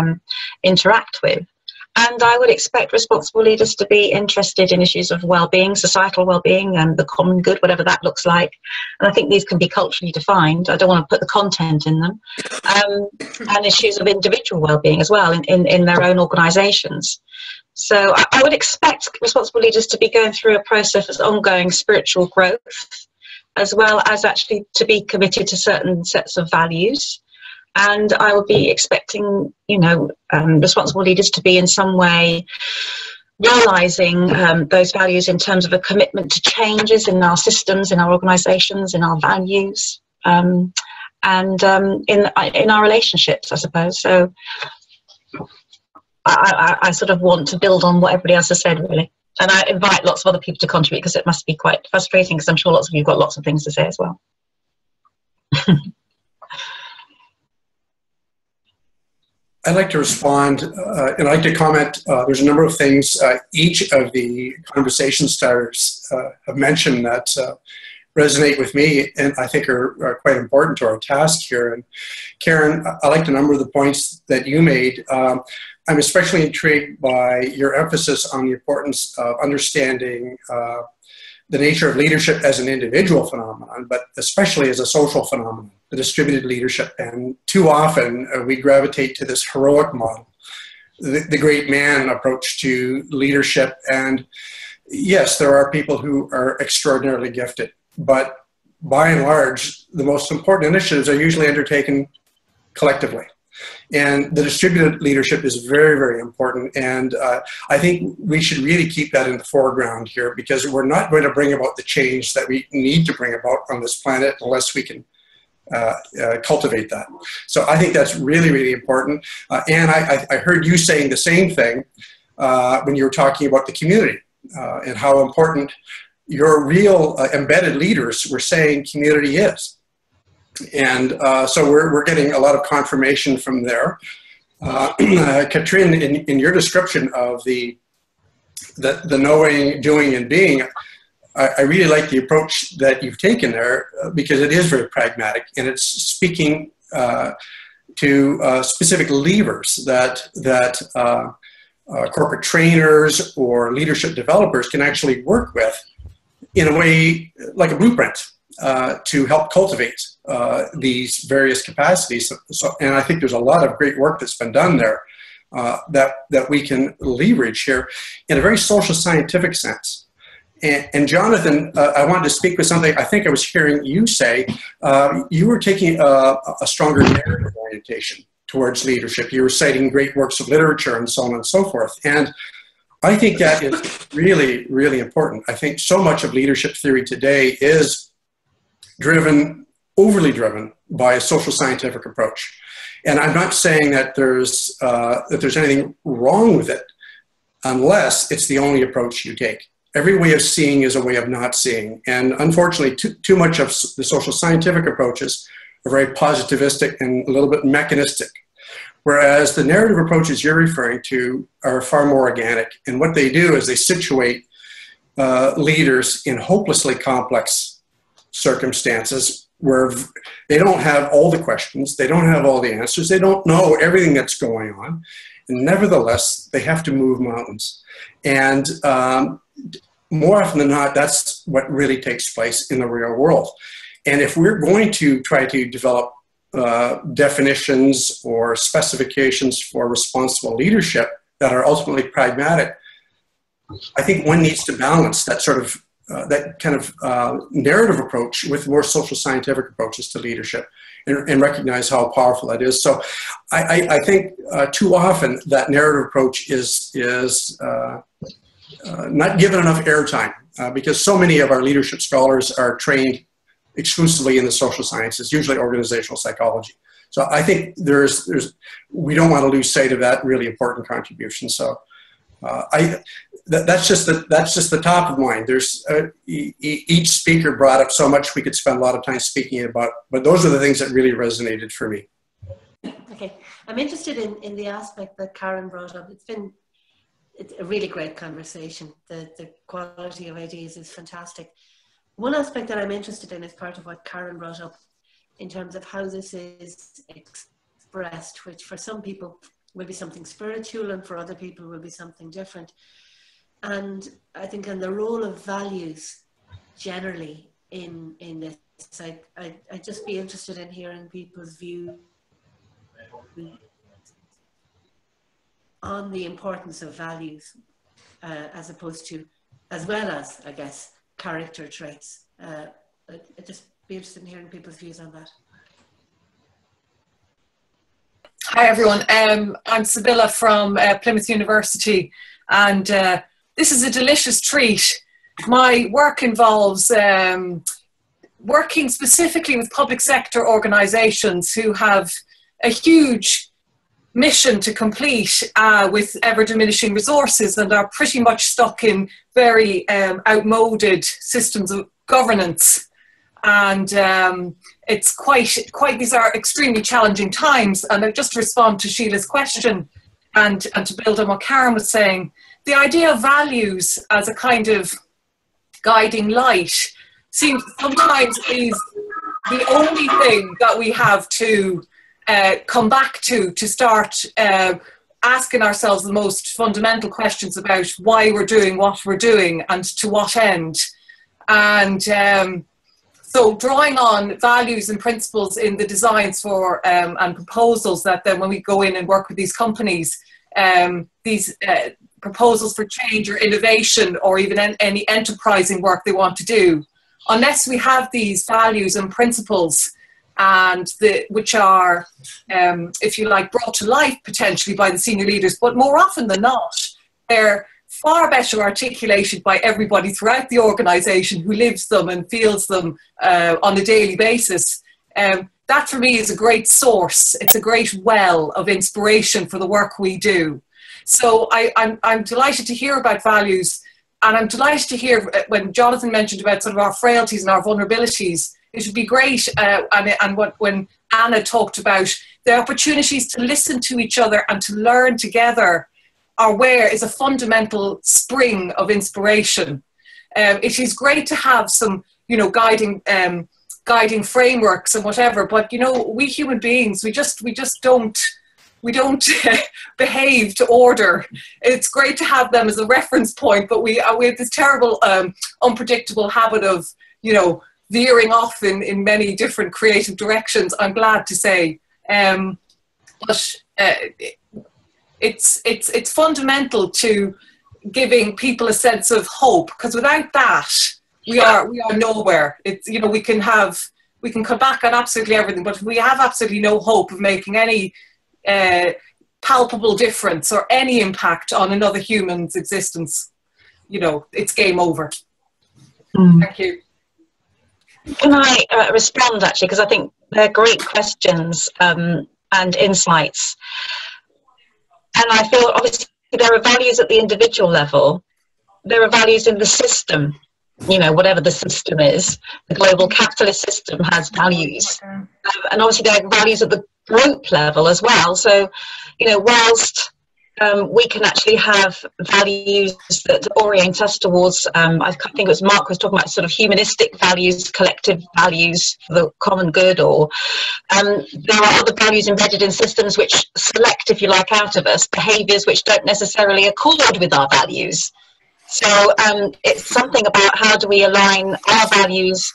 interact with? And I would expect responsible leaders to be interested in issues of well-being, societal well-being, and the common good, whatever that looks like. And I think these can be culturally defined. I don't want to put the content in them. And issues of individual well-being as well in their own organisations. So I would expect responsible leaders to be going through a process of ongoing spiritual growth, as well as actually to be committed to certain sets of values. And I would be expecting, you know, responsible leaders to be in some way realising those values in terms of a commitment to changes in our systems, in our organisations, in our values, and in our relationships, I suppose. So I sort of want to build on what everybody else has said, really. And I invite lots of other people to contribute, because it must be quite frustrating, because I'm sure lots of you have got lots of things to say as well. I'd like to respond, and I'd like to comment. There's a number of things each of the conversation starters have mentioned that resonate with me, and I think are quite important to our task here. And Karen, I liked a number of the points that you made. I'm especially intrigued by your emphasis on the importance of understanding the nature of leadership as an individual phenomenon, but especially as a social phenomenon, the distributed leadership. And too often we gravitate to this heroic model, the great man approach to leadership. And yes, there are people who are extraordinarily gifted, but by and large, the most important initiatives are usually undertaken collectively. And the distributed leadership is very, very important. And I think we should really keep that in the foreground here, because we're not going to bring about the change that we need to bring about on this planet unless we can cultivate that. So I think that's really, really important. And I heard you saying the same thing when you were talking about the community and how important your real embedded leaders were saying community is. And so we're getting a lot of confirmation from there. Katrine, in your description of the knowing, doing, and being, I really like the approach that you've taken there, because it is very pragmatic, and it's speaking to specific levers that corporate trainers or leadership developers can actually work with in a way like a blueprint. to help cultivate these various capacities. And I think there's a lot of great work that's been done there that we can leverage here in a very social scientific sense. And Jonathan, I wanted to speak with something I think I was hearing you say. You were taking a stronger narrative orientation towards leadership. You were citing great works of literature and so on and so forth. And I think that is really, really important. I think so much of leadership theory today is overly driven by a social scientific approach. And I'm not saying that there's anything wrong with it, unless it's the only approach you take. Every way of seeing is a way of not seeing. And unfortunately, too much of the social scientific approaches are very positivistic and a little bit mechanistic. Whereas the narrative approaches you're referring to are far more organic. And what they do is they situate leaders in hopelessly complex circumstances where they don't have all the questions, they don't have all the answers, they don't know everything that's going on. And nevertheless, they have to move mountains. And more often than not, that's what really takes place in the real world. And if we're going to try to develop definitions or specifications for responsible leadership that are ultimately pragmatic, I think one needs to balance that sort of that kind of narrative approach with more social scientific approaches to leadership and recognize how powerful that is. So I think too often that narrative approach is not given enough airtime because so many of our leadership scholars are trained exclusively in the social sciences, usually organizational psychology. So I think we don't want to lose sight of that really important contribution. So that's just the top of mind. There's each speaker brought up so much we could spend a lot of time speaking about, but those are the things that really resonated for me. Okay, I'm interested in the aspect that Karen brought up. It's a really great conversation. The quality of ideas is fantastic. One aspect that I'm interested in is part of what Karen brought up in terms of how this is expressed, which for some people will be something spiritual and for other people will be something different. And I think in the role of values generally in this, I'd just be interested in hearing people's view on the importance of values as well as, I guess, character traits. I'd just be interested in hearing people's views on that. Hi everyone, I'm Sibylla from Plymouth University, and this is a delicious treat. My work involves working specifically with public sector organisations who have a huge mission to complete with ever-diminishing resources and are pretty much stuck in very outmoded systems of governance. And it's these are extremely challenging times. And I just respond to Sheila's question and to build on what Karen was saying, the idea of values as a kind of guiding light seems sometimes is the only thing that we have to come back to start asking ourselves the most fundamental questions about why we're doing what we're doing and to what end. And so drawing on values and principles in the designs for and proposals that then when we go in and work with these companies, these proposals for change or innovation or even any enterprising work they want to do, unless we have these values and principles and which are, if you like, brought to life potentially by the senior leaders, but more often than not, they're far better articulated by everybody throughout the organisation who lives them and feels them on a daily basis. That for me is a great source. It's a great well of inspiration for the work we do. So I'm delighted to hear about values, and I'm delighted to hear when Jonathan mentioned about sort of our frailties and our vulnerabilities. It would be great, and when Anna talked about the opportunities to listen to each other and to learn together is a fundamental spring of inspiration. It is great to have some, guiding frameworks and whatever, but we human beings, we just don't behave to order. It's great to have them as a reference point, but we have this terrible, unpredictable habit of, veering off in many different creative directions, I'm glad to say. But it's fundamental to giving people a sense of hope, because without that, we are nowhere. It's, you know, we can come back on absolutely everything, but if we have absolutely no hope of making any palpable difference or any impact on another human's existence, you know, it's game over. Thank you. Can I respond, actually, because I think they're great questions and insights. And I feel, obviously, there are values at the individual level. There are values in the system, you know, whatever the system is. The global capitalist system has values. And obviously, there are values at the group level as well. So, you know, whilst we can actually have values that orient us towards, I think it was Mark was talking about sort of humanistic values, collective values for the common good, or there are other values embedded in systems which select, if you like, out of us behaviours which don't necessarily accord with our values. So it's something about how do we align our values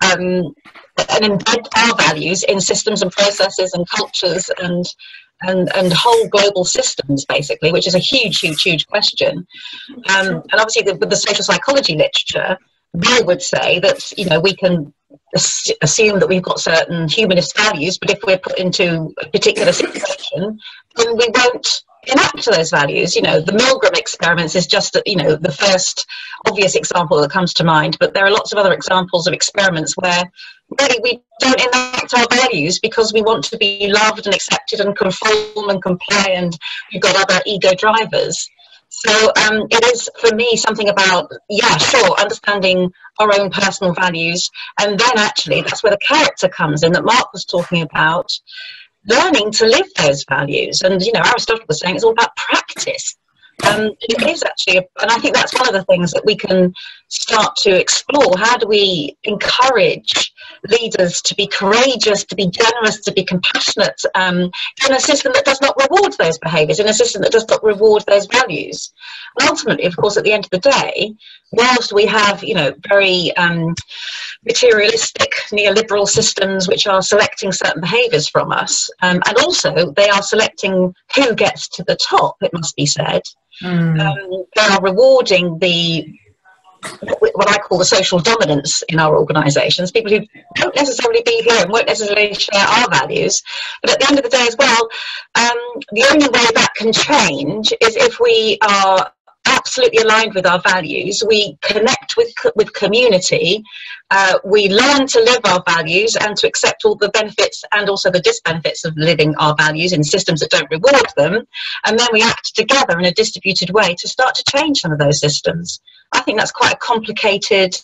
and embed our values in systems and processes and cultures and whole global systems, basically, which is a huge question. And obviously, with the social psychology literature, they would say that, you know, we can assume that we've got certain humanist values, but if we're put into a particular situation, then we won't enact those values. You know, the Milgram experiments is just, you know, the first obvious example that comes to mind, but there are lots of other examples of experiments where really we don't enact our values because we want to be loved and accepted and conform and comply, and we've got other ego drivers. So it is, for me, something about, yeah, sure, understanding our own personal values, and then actually that's where the character comes in that Mark was talking about, learning to live those values. And, you know, Aristotle was saying it's all about practice. It is actually, and I think that's one of the things that we can start to explore. How do we encourage leaders to be courageous, to be generous, to be compassionate in a system that does not reward those behaviours, in a system that does not reward those values? And ultimately, of course, at the end of the day, whilst we have, you know, very materialistic neoliberal systems which are selecting certain behaviours from us, and also they are selecting who gets to the top, it must be said. They are rewarding what I call the social dominance in our organisations, people who don't necessarily be here and won't necessarily share our values. But at the end of the day as well, the only way that can change is if we are absolutely aligned with our values, we connect with community, we learn to live our values and to accept all the benefits and also the disbenefits of living our values in systems that don't reward them, and then we act together in a distributed way to start to change some of those systems. I think that's quite a complicated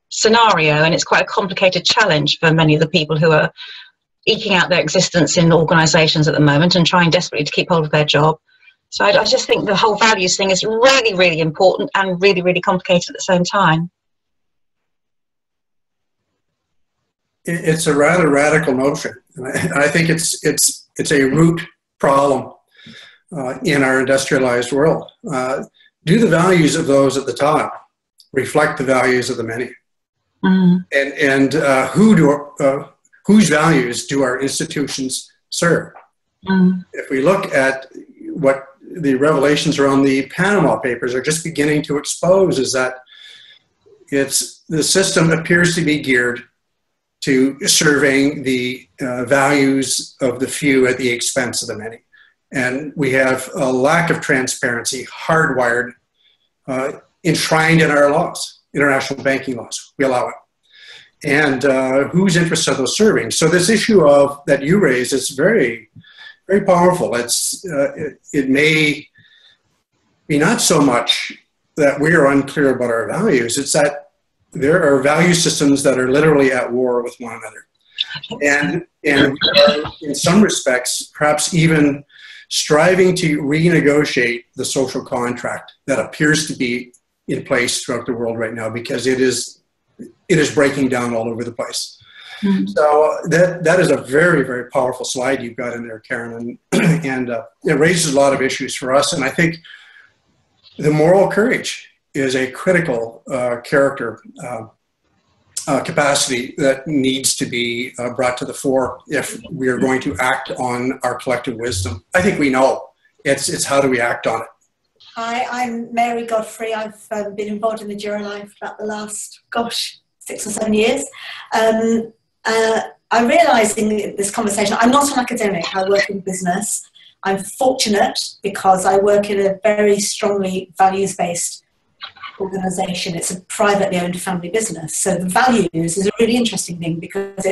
scenario, and it's quite a complicated challenge for many of the people who are eking out their existence in organisations at the moment and trying desperately to keep hold of their job. So I just think the whole values thing is really, really important and really, really complicated at the same time. It's a rather radical notion. I think it's a root problem in our industrialized world. Do the values of those at the top reflect the values of the many? And whose values do our institutions serve? If we look at what the revelations around the Panama Papers are just beginning to expose, is that the system appears to be geared to serving the values of the few at the expense of the many. And we have a lack of transparency hardwired, enshrined in our laws, international banking laws. We allow it. And whose interests are those serving? So this issue that you raised is very, very powerful. It may be not so much that we are unclear about our values, it's that there are value systems that are literally at war with one another. And we are, in some respects, perhaps even striving to renegotiate the social contract that appears to be in place throughout the world right now, because it is breaking down all over the place. So that is a very, very powerful slide you've got in there, Karen, and it raises a lot of issues for us. And I think the moral courage is a critical character capacity that needs to be brought to the fore if we are going to act on our collective wisdom. I think we know. It's how do we act on it. Hi, I'm Mary Godfrey. I've been involved in the Jury Line for about the last, 6 or 7 years. I realise in this conversation, I'm not an academic, I work in business. I'm fortunate because I work in a very strongly values-based organisation. It's a privately owned family business. So the values is a really interesting thing because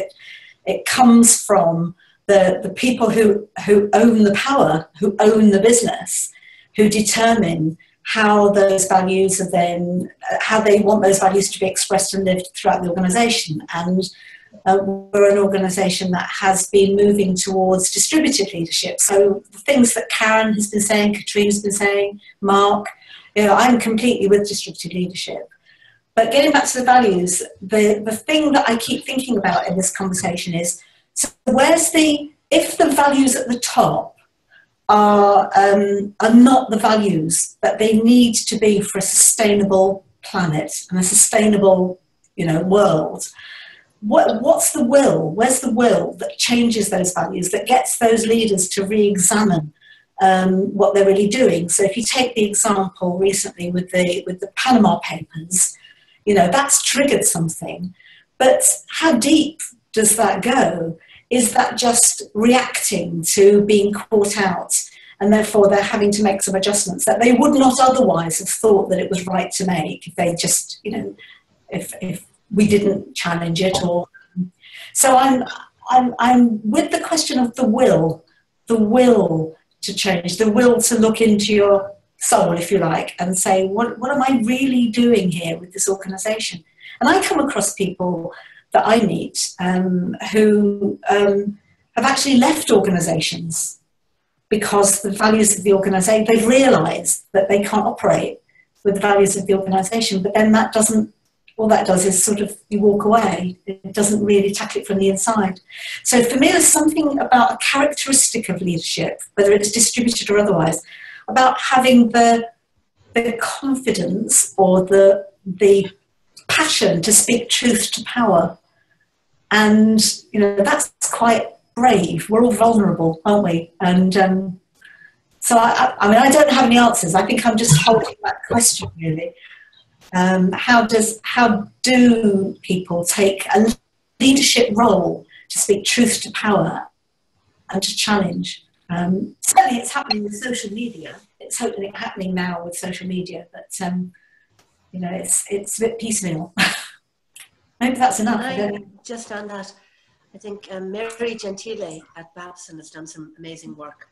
it comes from the people who own the power, who own the business, who determine how those values are then, how they want those values to be expressed and lived throughout the organisation. And we're an organisation that has been moving towards distributed leadership. So the things that Karen has been saying, Katrine's been saying, Mark, I'm completely with distributed leadership. But getting back to the values, the thing that I keep thinking about in this conversation is, so if the values at the top are not the values that they need to be for a sustainable planet and a sustainable, world, what's the will? Where's the will that changes those values, that gets those leaders to re-examine what they're really doing? So if you take the example recently with the Panama Papers, that's triggered something. But how deep does that go? Is that just reacting to being caught out, and therefore they're having to make some adjustments that they would not otherwise have thought that it was right to make if they just, if we didn't challenge it? Or so I'm with the question of the will to change, the will to look into your soul, if you like, and say, what am I really doing here with this organisation? And I come across people that I meet who have actually left organisations because the values of the organisation, they've realised that they can't operate with the values of the organisation, but then all that does is sort of, you walk away. It doesn't really tackle it from the inside. So for me, there's something about a characteristic of leadership, whether it's distributed or otherwise, about having the confidence or the passion to speak truth to power. And, that's quite brave. We're all vulnerable, aren't we? And so, I don't have any answers. I think I'm just holding that question, really. How do people take a leadership role to speak truth to power and to challenge? Certainly it's happening with social media. It's happening now with social media, but it's a bit piecemeal. I hope that's enough. Just on that, I think Mary Gentile at Babson has done some amazing work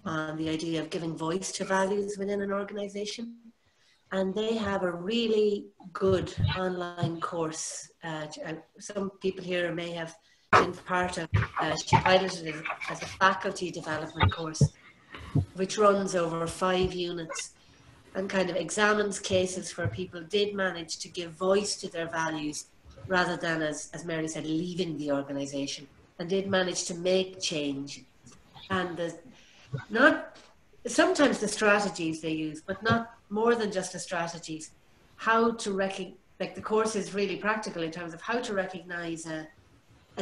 on the idea of giving voice to values within an organisation. And they have a really good online course. Some people here may have been part of, she piloted it as a faculty development course, which runs over 5 units and kind of examines cases where people did manage to give voice to their values rather than, as Mary said, leaving the organisation, and did manage to make change. And sometimes the strategies they use, but not more than just the strategies, how to the course is really practical in terms of how to recognise a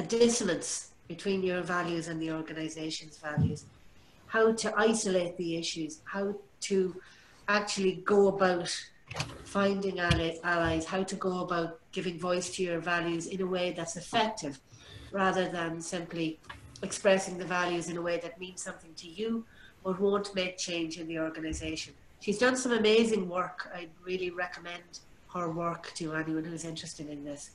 dissonance between your values and the organisation's values, how to isolate the issues, how to actually go about finding allies, how to go about giving voice to your values in a way that's effective, rather than simply expressing the values in a way that means something to you but won't make change in the organisation. She's done some amazing work. I'd really recommend her work to anyone who's interested in this.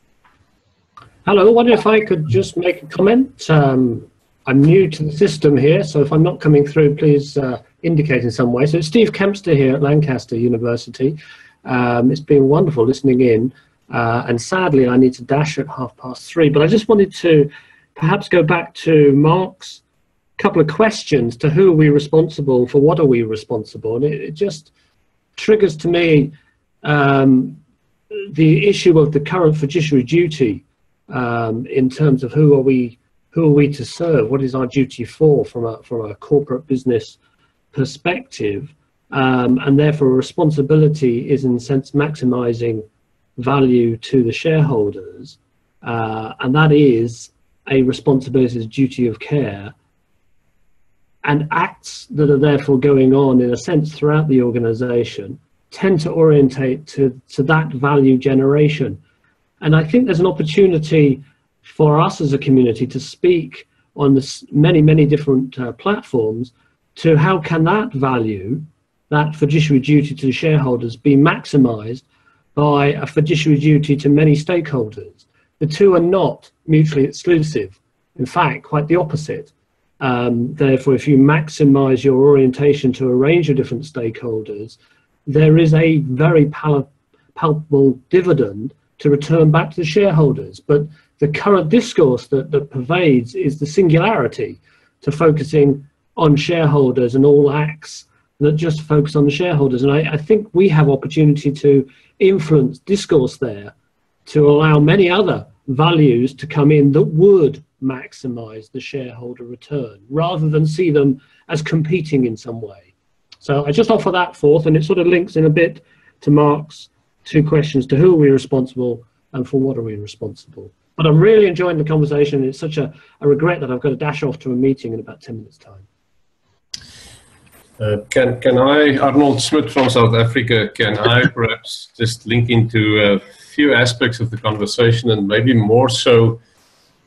Hello, I wonder if I could just make a comment. I'm new to the system here, so if I'm not coming through, please indicate in some way. So it's Steve Kempster here at Lancaster University. It's been wonderful listening in, and sadly I need to dash at 3:30, but I just wanted to perhaps go back to Mark's couple of questions to who are we responsible for, what are we responsible, and it just triggers to me the issue of the current fiduciary duty in terms of who are we to serve, what is our duty from a corporate business perspective, and therefore responsibility is in a sense maximizing value to the shareholders. and that is a responsibility, a duty of care, and acts that are therefore going on in a sense throughout the organization tend to orientate to that value generation. And I think there's an opportunity for us as a community to speak on this many different platforms to how can that value, that fiduciary duty to shareholders, be maximized by a fiduciary duty to many stakeholders. The two are not mutually exclusive. In fact, quite the opposite. Therefore, if you maximize your orientation to a range of different stakeholders, there is a very palpable dividend to return back to the shareholders. But the current discourse that pervades is the singularity to focusing on shareholders and all acts that just focus on the shareholders. And I think we have opportunity to influence discourse there to allow many other values to come in that would maximize the shareholder return rather than see them as competing in some way. So I just offer that forth, and it sort of links in a bit to Mark's two questions: to who are we responsible and for what are we responsible? But I'm really enjoying the conversation. It's such a regret that I've got to dash off to a meeting in about 10 minutes time. Can I, Arnold Smit from South Africa, can I perhaps just link into a few aspects of the conversation, and maybe more so,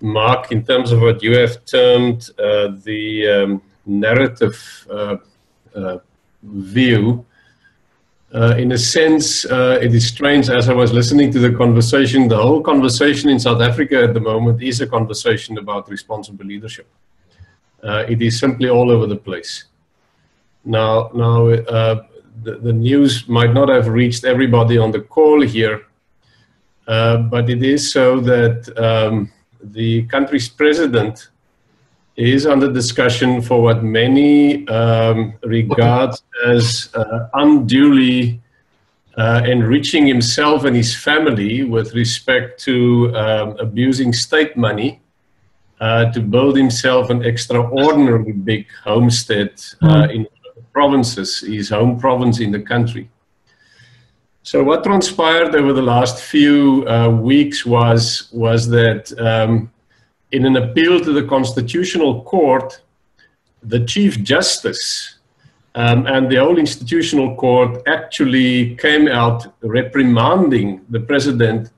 Mark, in terms of what you have termed the narrative view. In a sense, it is strange, as I was listening to the conversation, the whole conversation in South Africa at the moment is a conversation about responsible leadership. It is simply all over the place. Now the news might not have reached everybody on the call here, but it is so that the country's president is under discussion for what many regard as unduly enriching himself and his family with respect to abusing state money to build himself an extraordinarily big homestead in provinces, his home province in the country. So what transpired over the last few weeks was that in an appeal to the Constitutional Court, the Chief Justice and the whole Institutional Court actually came out reprimanding the President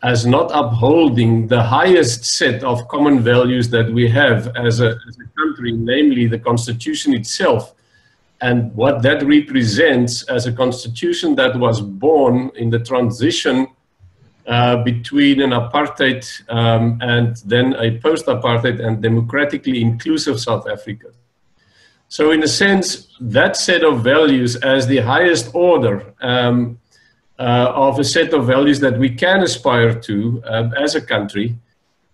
as not upholding the highest set of common values that we have as a country, namely the Constitution itself, and what that represents as a constitution that was born in the transition between an apartheid and then a post-apartheid and democratically inclusive South Africa. So in a sense, that set of values as the highest order of a set of values that we can aspire to as a country,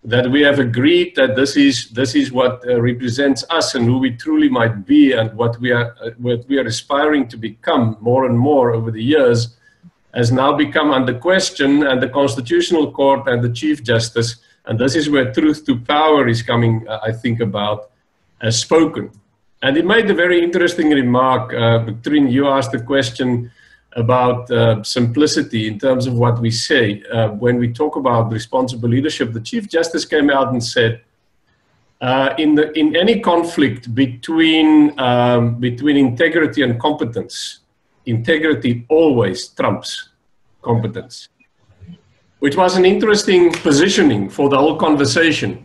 that we have agreed that this is what represents us and who we truly might be, and what we are aspiring to become more and more over the years, has now become under question, and the Constitutional Court and the Chief Justice, and this is where truth to power is coming, I think, about, has spoken. And he made a very interesting remark. Victorine, you asked the question about simplicity in terms of what we say. When we talk about responsible leadership, the Chief Justice came out and said, in any conflict between integrity and competence, integrity always trumps competence, which was an interesting positioning for the whole conversation.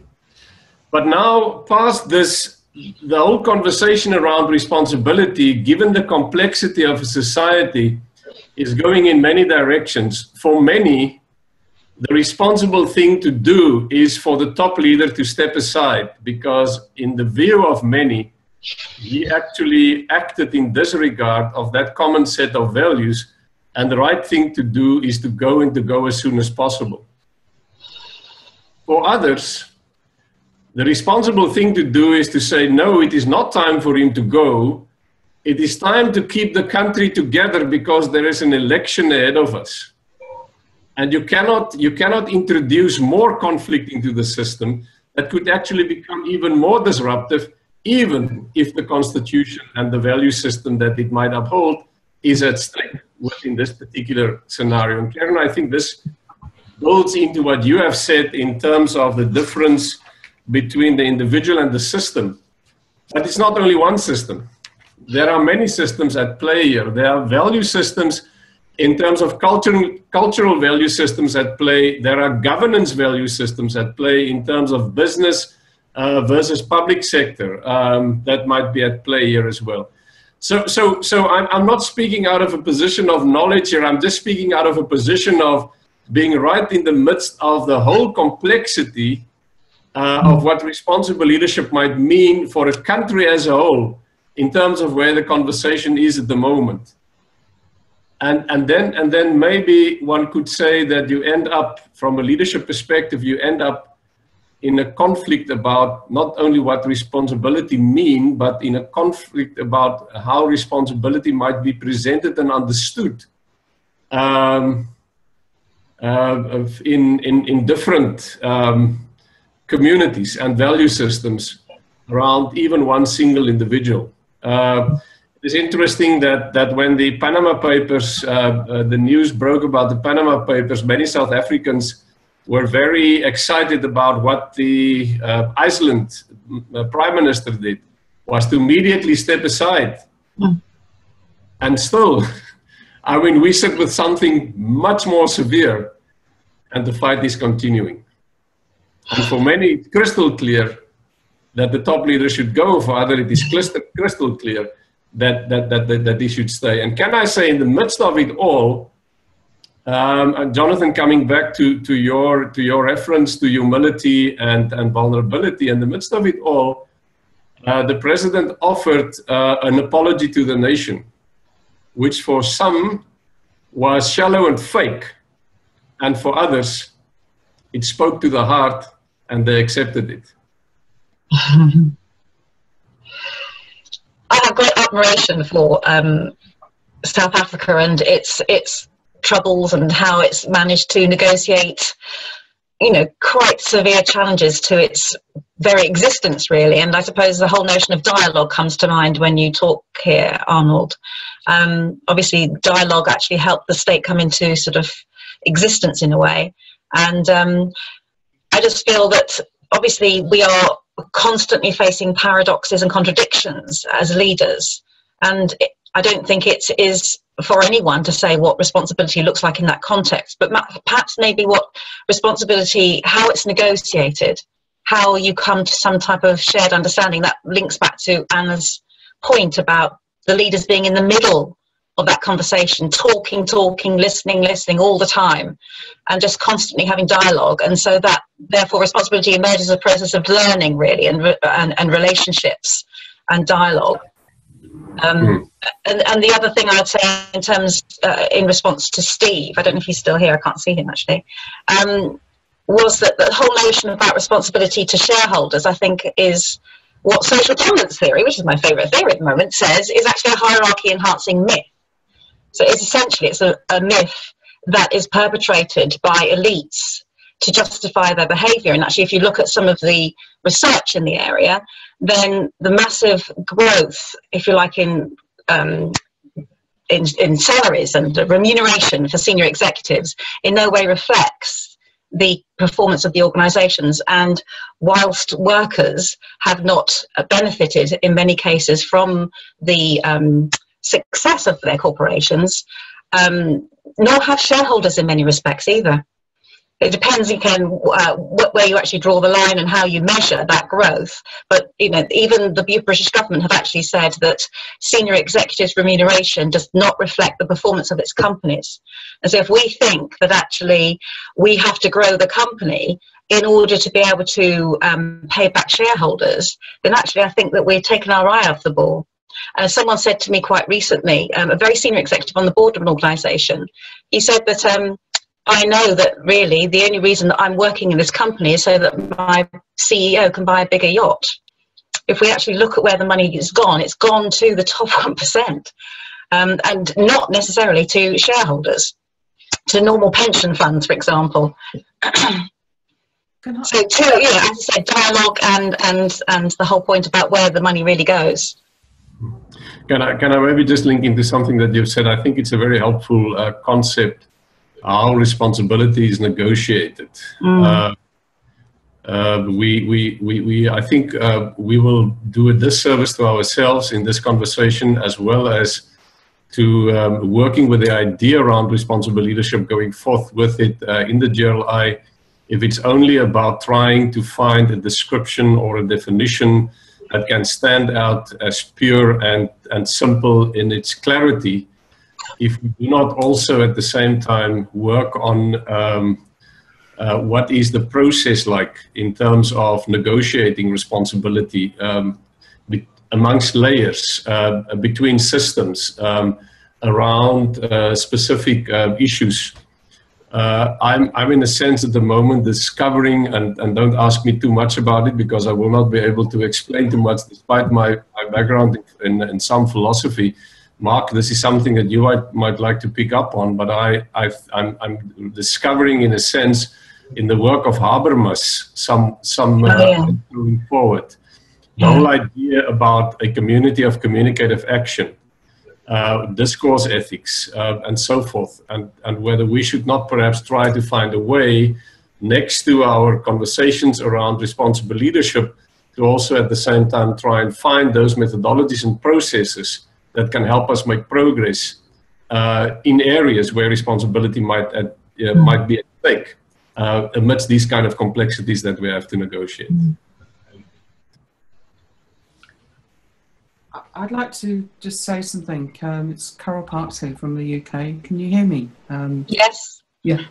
But now, past this, the whole conversation around responsibility, given the complexity of a society, is going in many directions. For many, the responsible thing to do is for the top leader to step aside, because in the view of many, he actually acted in disregard of that common set of values, and the right thing to do is to go and to go as soon as possible. For others, the responsible thing to do is to say, no, it is not time for him to go. It is time to keep the country together because there is an election ahead of us. And you cannot introduce more conflict into the system that could actually become even more disruptive, even if the Constitution and the value system that it might uphold is at stake within this particular scenario. And Karen, I think this builds into what you have said in terms of the difference between the individual and the system. But it's not only one system. There are many systems at play here. There are value systems in terms of cultural value systems at play. There are governance value systems at play in terms of business versus public sector that might be at play here as well. So I'm not speaking out of a position of knowledge here. I'm just speaking out of a position of being right in the midst of the whole complexity of what responsible leadership might mean for a country as a whole in terms of where the conversation is at the moment. And then maybe one could say that you end up, from a leadership perspective, you end up in a conflict about not only what responsibility means, but in a conflict about how responsibility might be presented and understood in different communities and value systems around even one single individual. It's interesting that when the Panama Papers, the news broke about the Panama Papers, many South Africans were very excited about what the Iceland Prime Minister did, was to immediately step aside. And still, I mean, we sit with something much more severe, and the fight is continuing. And for many, it's crystal clear that the top leader should go. For others, it is crystal clear that they should stay. And can I say, in the midst of it all, and Jonathan, coming back to your reference to humility and vulnerability, in the midst of it all, the president offered an apology to the nation, which for some was shallow and fake, and for others, it spoke to the heart, and they accepted it. I have great admiration for South Africa and its troubles and how it's managed to negotiate, you know, quite severe challenges to its very existence, really. And I suppose the whole notion of dialogue comes to mind when you talk here, Arnold. Obviously, dialogue actually helped the state come into sort of existence in a way. And I just feel that obviously we are constantly facing paradoxes and contradictions as leaders. And I don't think it is for anyone to say what responsibility looks like in that context, but perhaps maybe what responsibility, how it's negotiated, how you come to some type of shared understanding. That links back to Anna's point about the leaders being in the middle of that conversation, talking, listening all the time, and just constantly having dialogue. And so that, therefore, responsibility emerges as a process of learning, really, and relationships and dialogue. And the other thing I would say in terms, in response to Steve, I don't know if he's still here, I can't see him actually, was that the whole notion about responsibility to shareholders, I think, is what social dominance theory, which is my favourite theory at the moment, says is actually a hierarchy-enhancing myth. So it's essentially, it's a myth that is perpetrated by elites to justify their behaviour. And actually, if you look at some of the research in the area, then the massive growth, if you like, in salaries and remuneration for senior executives in no way reflects the performance of the organisations. And whilst workers have not benefited in many cases from the success of their corporations, nor have shareholders in many respects either. It depends again where you actually draw the line and how you measure that growth. But you know, even the British government have actually said that senior executives' remuneration does not reflect the performance of its companies. And so, if we think that actually we have to grow the company in order to be able to pay back shareholders, then actually I think that we're taking our eye off the ball. And as someone said to me quite recently, a very senior executive on the board of an organisation, he said that I know that really the only reason that I'm working in this company is so that my CEO can buy a bigger yacht. If we actually look at where the money is gone, it's gone to the top 1%, and not necessarily to shareholders, to normal pension funds, for example. So, you know, as I said, dialogue and the whole point about where the money really goes. Can I maybe just link into something that you've said? I think it's a very helpful concept how responsibility is negotiated. I think we will do a disservice to ourselves in this conversation, as well as to working with the idea around responsible leadership, going forth with it in the GLI, if it's only about trying to find a description or a definition that can stand out as pure and simple in its clarity, if we do not also at the same time work on what is the process like in terms of negotiating responsibility amongst layers, between systems, around specific issues. I'm in a sense at the moment discovering, and don't ask me too much about it because I will not be able to explain too much despite my background in some philosophy. Mark, this is something that you might like to pick up on, but I'm discovering in a sense in the work of Habermas moving forward. The whole idea about a community of communicative action, discourse ethics, and so forth, and whether we should not perhaps try to find a way next to our conversations around responsible leadership to also at the same time try and find those methodologies and processes that can help us make progress in areas where responsibility might be at stake amidst these kind of complexities that we have to negotiate. I'd like to just say something. It's Carol Parks here from the UK. Can you hear me? Yes. Yeah.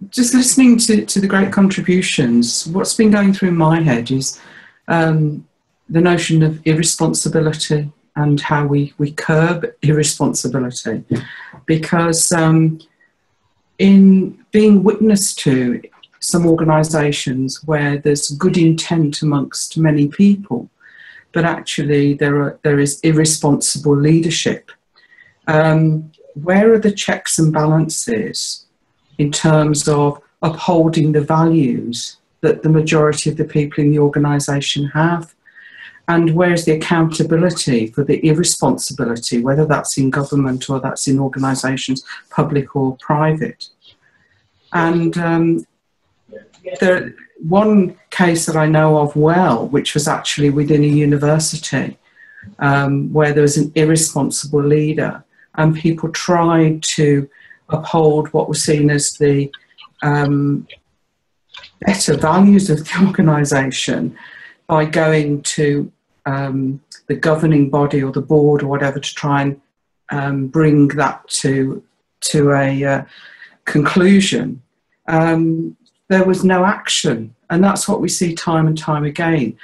Just listening to the great contributions, what's been going through my head is the notion of irresponsibility and how we curb irresponsibility. Because in being witness to some organisations where there's good intent amongst many people, but actually there is irresponsible leadership. Where are the checks and balances in terms of upholding the values that the majority of the people in the organisation have? And where's the accountability for the irresponsibility, whether that's in government or that's in organisations, public or private? And one case that I know of well, which was actually within a university, where there was an irresponsible leader, and people tried to uphold what was seen as the better values of the organisation by going to the governing body or the board or whatever to try and bring that to a conclusion. There was no action, and that's what we see time and time again.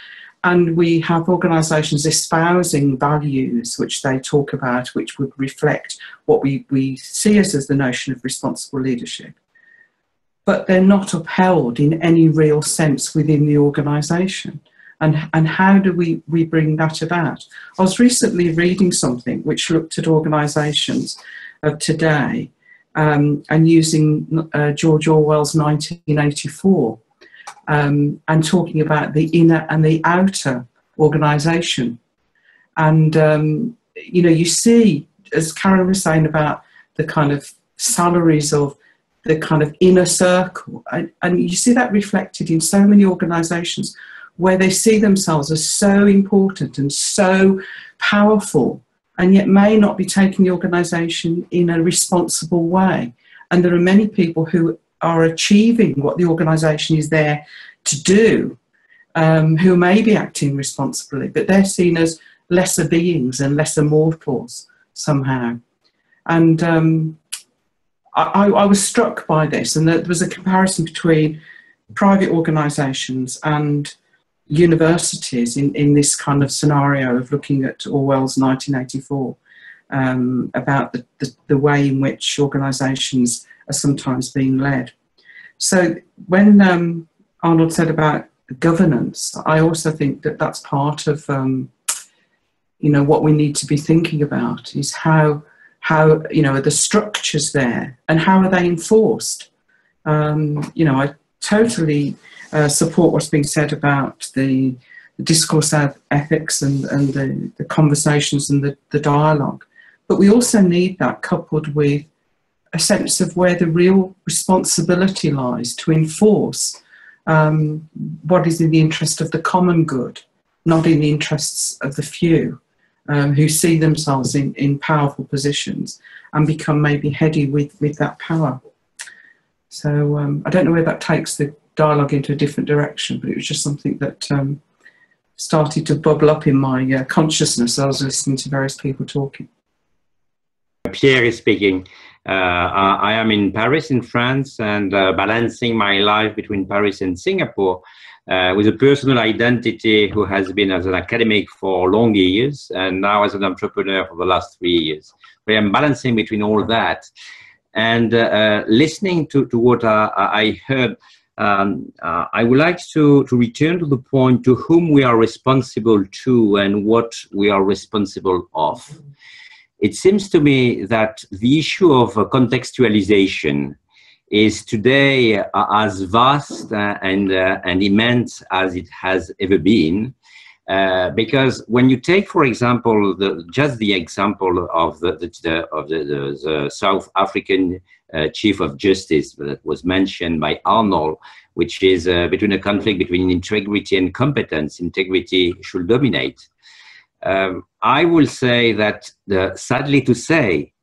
And we have organisations espousing values which they talk about, which would reflect what we see as the notion of responsible leadership. But they're not upheld in any real sense within the organisation. And how do we bring that about? I was recently reading something which looked at organisations of today and using George Orwell's 1984 and talking about the inner and the outer organisation. And, you know, you see, as Karen was saying about the kind of salaries of the kind of inner circle, and you see that reflected in so many organisations where they see themselves as so important and so powerful, and yet may not be taking the organisation in a responsible way. And there are many people who are achieving what the organisation is there to do, who may be acting responsibly, but they're seen as lesser beings and lesser mortals somehow. And I was struck by this, and there was a comparison between private organisations and universities in this kind of scenario of looking at Orwell's 1984 about the way in which organisations are sometimes being led. So when Arnold said about governance, I also think that that's part of you know, what we need to be thinking about is how you know, are the structures there and how are they enforced? You know, I totally support what's being said about the discourse ethics and the conversations and the dialogue. But we also need that coupled with a sense of where the real responsibility lies to enforce what is in the interest of the common good, not in the interests of the few, who see themselves in powerful positions and become maybe heady with that power. So I don't know where that takes the dialogue into a different direction, but it was just something that started to bubble up in my consciousness as I was listening to various people talking. Pierre is speaking. I am in Paris, in France, and balancing my life between Paris and Singapore with a personal identity who has been as an academic for long years and now as an entrepreneur for the last 3 years. But I'm balancing between all that and listening to what I heard. I would like to return to the point to whom we are responsible to and what we are responsible of. It seems to me that the issue of contextualization is today as vast and immense as it has ever been, because when you take, for example, just the example of the South African Chief of Justice that was mentioned by Arnold, which is between a conflict between integrity and competence. Integrity should dominate. I will say that, sadly to say,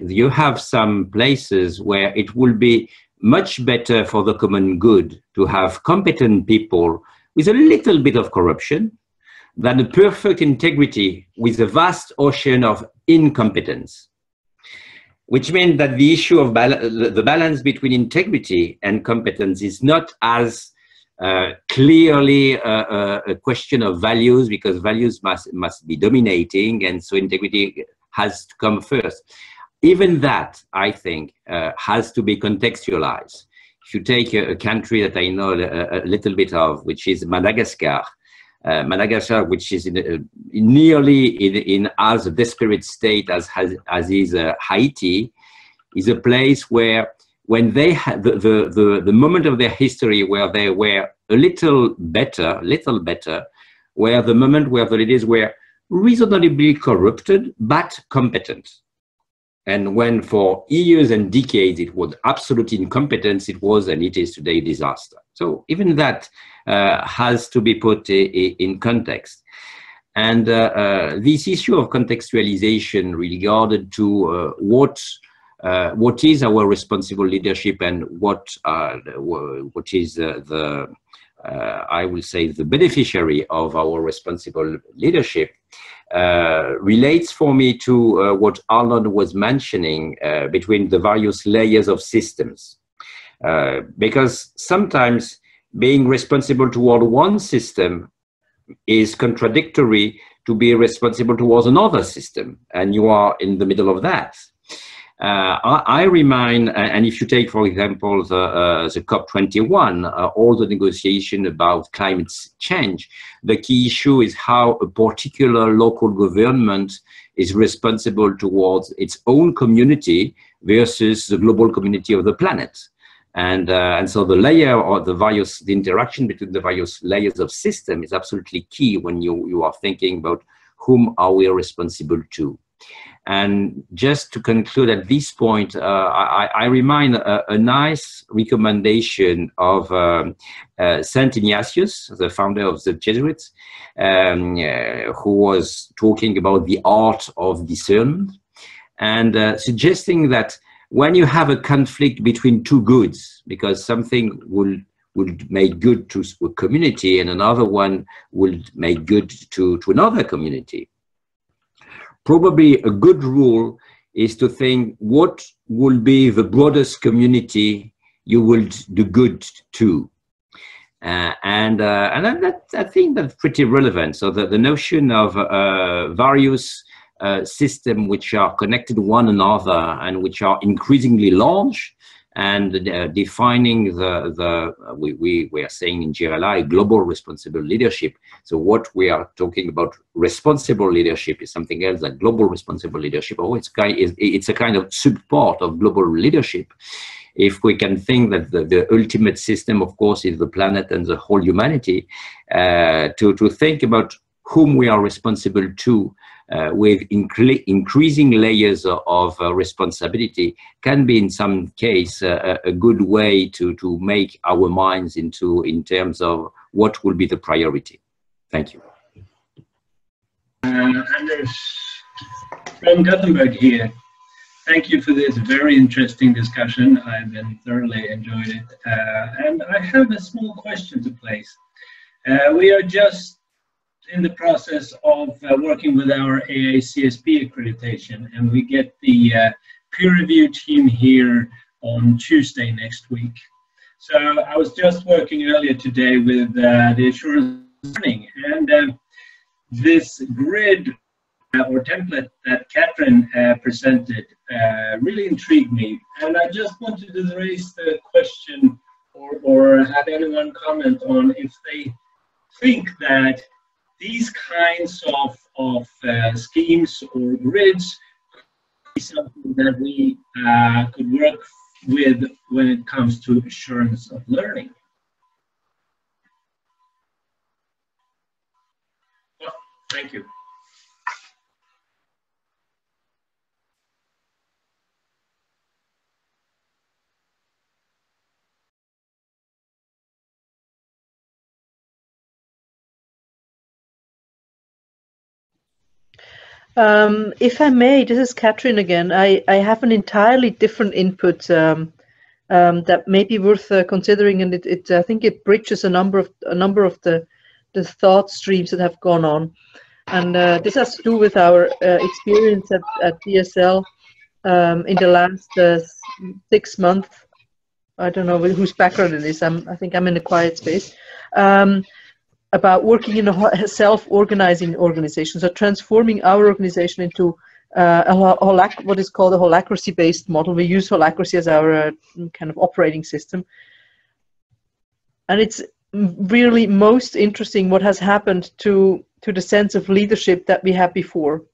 you have some places where it will be much better for the common good to have competent people with a little bit of corruption than a perfect integrity with a vast ocean of incompetence. Which means that the issue of the balance between integrity and competence is not as clearly a question of values, because values must be dominating, and so integrity has to come first. Even that, I think, has to be contextualized. If you take a country that I know a little bit of, which is Madagascar, which is nearly in as desperate state as is Haiti, is a place where when they had the moment of their history where they were a little better, where the moment where the leaders were reasonably corrupted but competent. And when for years and decades it was absolute incompetence, it was and it is today disaster. So even that has to be put in context. And this issue of contextualization regarded to what is our responsible leadership and what is I will say the beneficiary of our responsible leadership relates for me to what Arnold was mentioning between the various layers of systems. Because sometimes being responsible toward one system is contradictory to be responsible towards another system, and you are in the middle of that. I remind, and if you take, for example, the COP21, all the negotiation about climate change, the key issue is how a particular local government is responsible towards its own community versus the global community of the planet. And so the layer or the interaction between the various layers of system is absolutely key when you are thinking about whom are we responsible to. And just to conclude at this point, I remind a nice recommendation of Saint Ignatius, the founder of the Jesuits, who was talking about the art of discernment and suggesting that when you have a conflict between two goods, because something will make good to a community and another one will make good to another community, probably a good rule is to think what will be the broadest community you will do good to. I think that's pretty relevant. So the notion of various systems which are connected to one another and which are increasingly large, and defining we are saying in GRLI global responsible leadership. So what we are talking about responsible leadership is something else than global responsible leadership. Oh, it's a kind of subpart of global leadership. If we can think that the ultimate system, of course, is the planet and the whole humanity, to think about whom we are responsible to with increasing layers of responsibility can be in some case a good way to make our minds in terms of what will be the priority. Thank you. Anders from Gothenburg here. Thank you for this very interesting discussion. I've been thoroughly enjoyed it. And I have a small question to place. We are just in the process of working with our AACSP accreditation, and we get the peer review team here on Tuesday next week. So I was just working earlier today with the assurance learning, and this grid or template that Catherine presented really intrigued me, and I just wanted to raise the question or have anyone comment on if they think that these kinds of schemes or grids could be something that we could work with when it comes to assurance of learning. Well, thank you. If I may, this is Catherine again. I have an entirely different input that may be worth considering, and I think it bridges a number of the thought streams that have gone on, and this has to do with our experience at DSL in the last 6 months. I don't know whose background it is. I think I'm in a quiet space. About working in a self-organizing organization, so transforming our organization into what is called a holacracy-based model. We use holacracy as our kind of operating system. And it's really most interesting what has happened to the sense of leadership that we had before.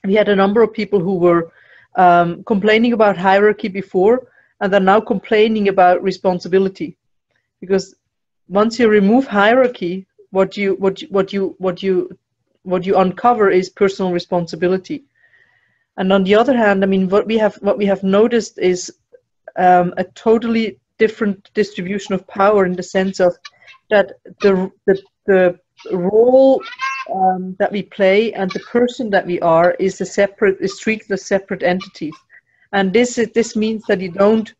We had a number of people who were complaining about hierarchy before, and they're now complaining about responsibility. Because once you remove hierarchy, what you uncover is personal responsibility. And on the other hand, I mean, what we have noticed is a totally different distribution of power, in the sense of that the role that we play and the person that we are is treated as separate entities. And this means that you don't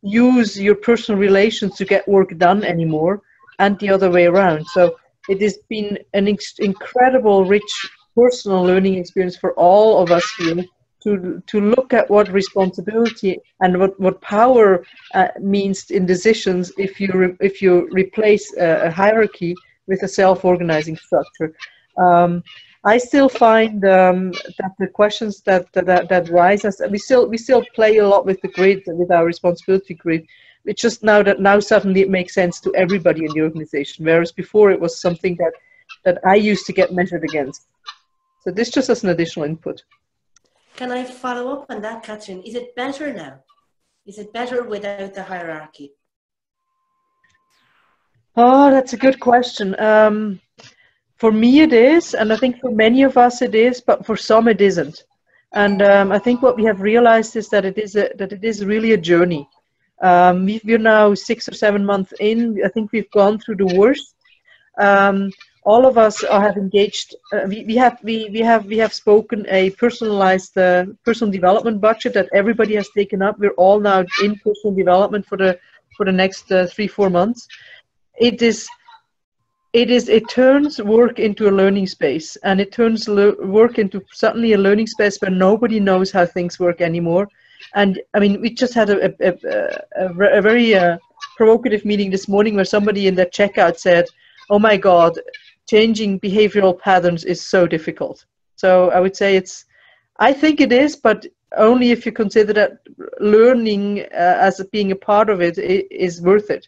use your personal relations to get work done anymore, and the other way around. So it has been an incredible, rich personal learning experience for all of us here to look at what responsibility and what power means in decisions if you replace a hierarchy with a self-organizing structure. I still find that the questions that rise, we still play a lot with the grid, with our responsibility grid. It's just now suddenly it makes sense to everybody in the organization, whereas before it was something that I used to get measured against. So this just as an additional input. Can I follow up on that, Catherine? Is it better now? Is it better without the hierarchy? Oh, that's a good question. For me it is, and I think for many of us it is, but for some it isn't. And I think what we have realized is that it is really a journey. We're now 6 or 7 months in. I think we've gone through the worst. All of us have engaged. We have spoken a personalized personal development budget that everybody has taken up. We're all now in personal development for the next 3-4 months. It turns work into a learning space, and it turns work into certainly a learning space where nobody knows how things work anymore. And I mean, we just had a very provocative meeting this morning where somebody in the checkout said, "Oh my God, changing behavioral patterns is so difficult." So I would say I think it is, but only if you consider that learning as being a part of it is worth it.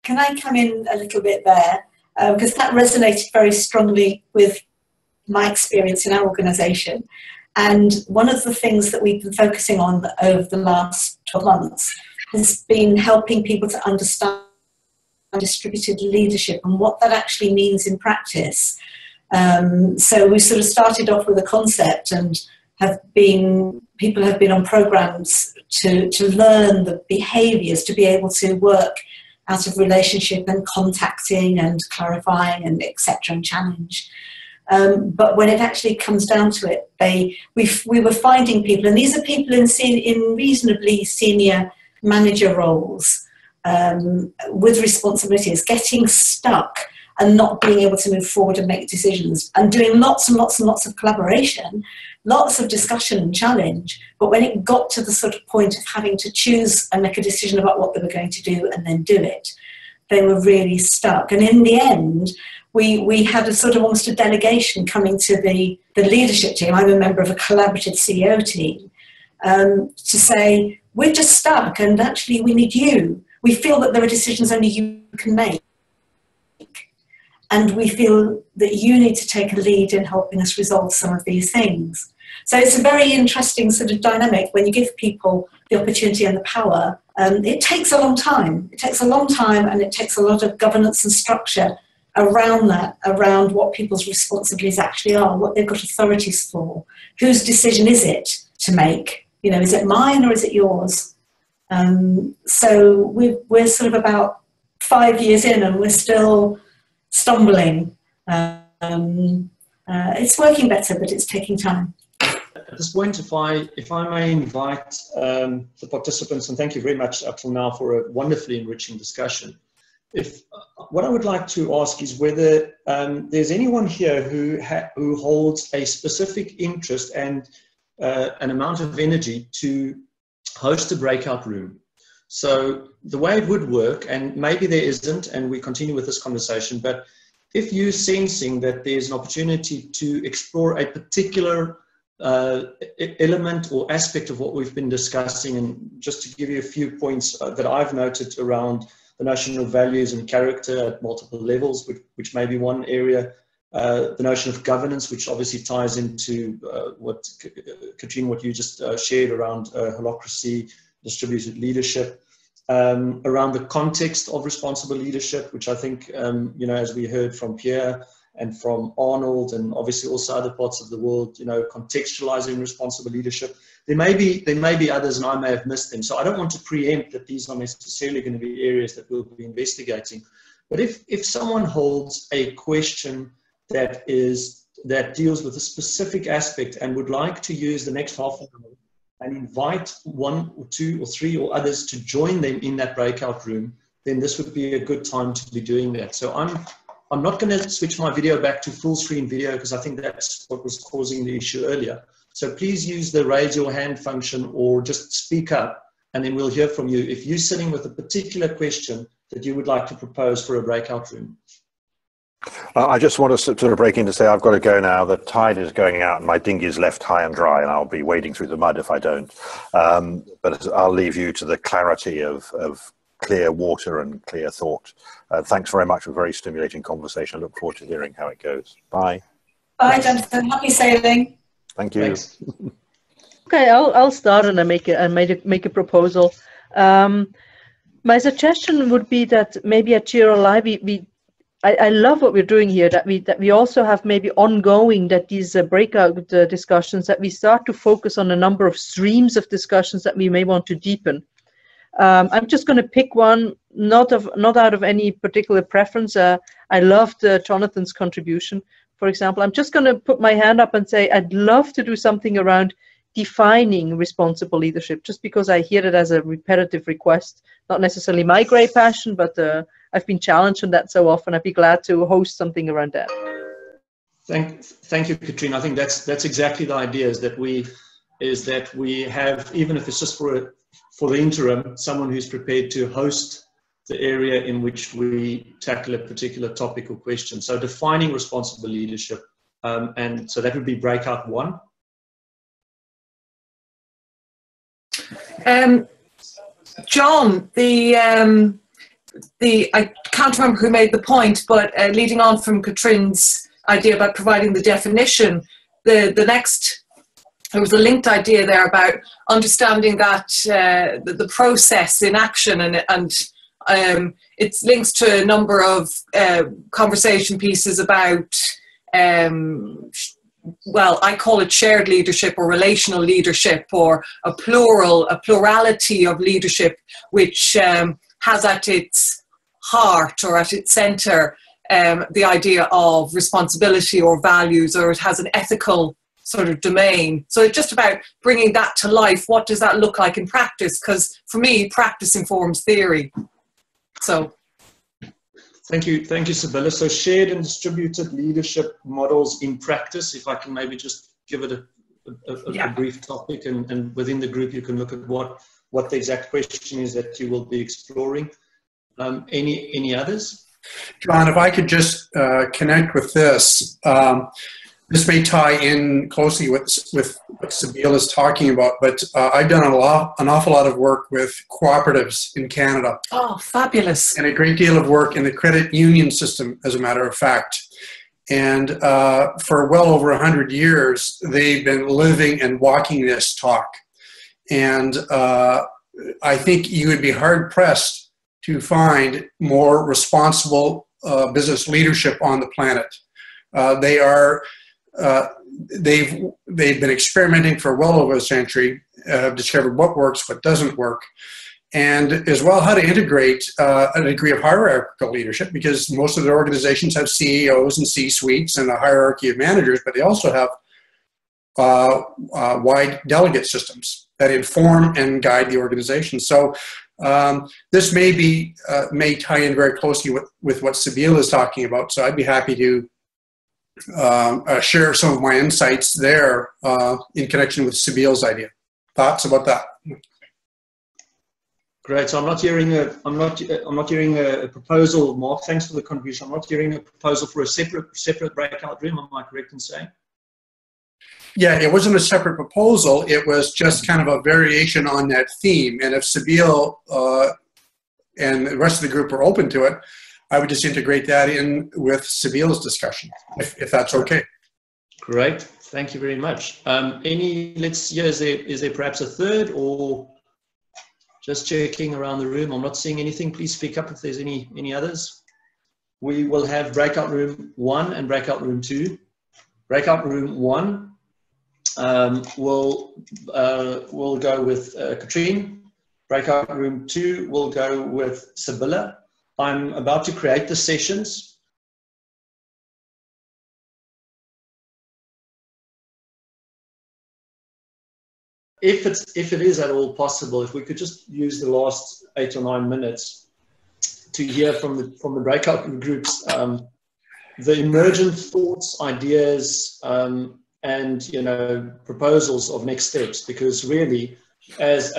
Can I come in a little bit there? Because that resonated very strongly with my experience in our organisation. And one of the things that we've been focusing on over the last 12 months has been helping people to understand distributed leadership and what that actually means in practice. So we sort of started off with a concept, and people have been on programs to learn the behaviors to be able to work out of relationship and contacting and clarifying and etc. and challenge. But when it actually comes down to it, we were finding people, and these are people in reasonably senior manager roles with responsibilities, getting stuck and not being able to move forward and make decisions, and doing lots and lots and lots of collaboration, lots of discussion and challenge. But when it got to the sort of point of having to choose and make a decision about what they were going to do and then do it, they were really stuck. And in the end, we had a sort of almost a delegation coming to the leadership team. I'm a member of a collaborative CEO team, to say, we're just stuck and actually we need you. We feel that there are decisions only you can make. And we feel that you need to take a lead in helping us resolve some of these things. So it's a very interesting sort of dynamic when you give people the opportunity and the power. It takes a long time. It takes a long time, and it takes a lot of governance and structure around that, around what people's responsibilities actually are, what they've got authorities for, whose decision is it to make? You know, is it mine or is it yours? So we're sort of about 5 years in, and we're still stumbling. It's working better, but it's taking time. At this point, if I may invite the participants, and thank you very much up till now for a wonderfully enriching discussion. What I would like to ask is whether there's anyone here who holds a specific interest and an amount of energy to host a breakout room. So the way it would work, and maybe there isn't, and we continue with this conversation, but if you're sensing that there's an opportunity to explore a particular element or aspect of what we've been discussing, and just to give you a few points that I've noted around the notion of values and character at multiple levels, which may be one area, the notion of governance, which obviously ties into Katrine, what you just shared around holacracy, distributed leadership, around the context of responsible leadership, which I think, as we heard from Pierre and from Arnold, and obviously also other parts of the world, contextualizing responsible leadership. There may be others, and I may have missed them. So I don't want to preempt that these are necessarily going to be areas that we'll be investigating. But if someone holds a question that deals with a specific aspect and would like to use the next half an hour and invite 1 or 2 or 3 or others to join them in that breakout room, then this would be a good time to be doing that. So I'm not going to switch my video back to full screen video, because I think that's what was causing the issue earlier. So please use the raise your hand function or just speak up, and then we'll hear from you if you're sitting with a particular question that you would like to propose for a breakout room. I just want to sort of break in to say I've got to go now. The tide is going out and my dinghy is left high and dry, and I'll be wading through the mud if I don't. But I'll leave you to the clarity of clear water and clear thought. Thanks very much for a very stimulating conversation. I look forward to hearing how it goes. Bye. Bye, Jonathan. Happy sailing. Thank you. Thanks. Okay, I'll start and make a proposal. My suggestion would be that maybe at GRLI I love what we're doing here, that we also have maybe ongoing, that these breakout discussions, that we start to focus on a number of streams of discussions that we may want to deepen. I'm just going to pick one, not out of any particular preference. I loved Jonathan's contribution, for example. I'm just going to put my hand up and say I'd love to do something around defining responsible leadership, just because I hear it as a repetitive request, not necessarily my great passion, but I've been challenged on that so often. I'd be glad to host something around that. Thank you, Katrine. I think that's exactly the idea, is that we have, even if it's just for the interim, someone who's prepared to host the area in which we tackle a particular topic or question. So defining responsible leadership, and so that would be breakout 1. John, I can't remember who made the point, but leading on from Katrine's idea about providing the definition, there was a linked idea there about understanding that the process in action, and It links to a number of conversation pieces about, well, I call it shared leadership or relational leadership, or a plurality of leadership, which has at its heart or at its center the idea of responsibility or values, or it has an ethical sort of domain. So it's just about bringing that to life. What does that look like in practice? Because for me, practice informs theory. So thank you, Sibylla. So shared and distributed leadership models in practice, if I can maybe just give it a brief topic, and within the group you can look at what the exact question is that you will be exploring. Any others? John, if I could just connect with this. This may tie in closely with what Sabile is talking about, but I've done an awful lot of work with cooperatives in Canada. Oh, fabulous. And a great deal of work in the credit union system, as a matter of fact. And for well over 100 years, they've been living and walking this talk. And I think you would be hard-pressed to find more responsible business leadership on the planet. They've been experimenting for well over a century, have discovered what works, what doesn't work, and as well how to integrate a degree of hierarchical leadership, because most of their organizations have CEOs and C-suites and a hierarchy of managers, but they also have wide delegate systems that inform and guide the organization. So this may tie in very closely with what Sabile is talking about. So I'd be happy to share some of my insights there in connection with Sabile's idea. Thoughts about that? Great. So I'm not hearing a proposal, Mark. Thanks for the contribution. I'm not hearing a proposal for a separate breakout room. Am I correct in saying? Yeah, it wasn't a separate proposal. It was just kind of a variation on that theme. And if Sabile and the rest of the group are open to it, I would just integrate that in with Sabile's discussion, if that's okay. Great, thank you very much. Is there perhaps a third, or just checking around the room? I'm not seeing anything. Please speak up if there's any others. We will have breakout room 1 and breakout room 2. Breakout room 1 will go with Katrine. Breakout room 2 will go with Sabila. I'm about to create the sessions. If it is at all possible, if we could just use the last 8 or 9 minutes to hear from the breakout groups, the emergent thoughts, ideas, and proposals of next steps, because really, as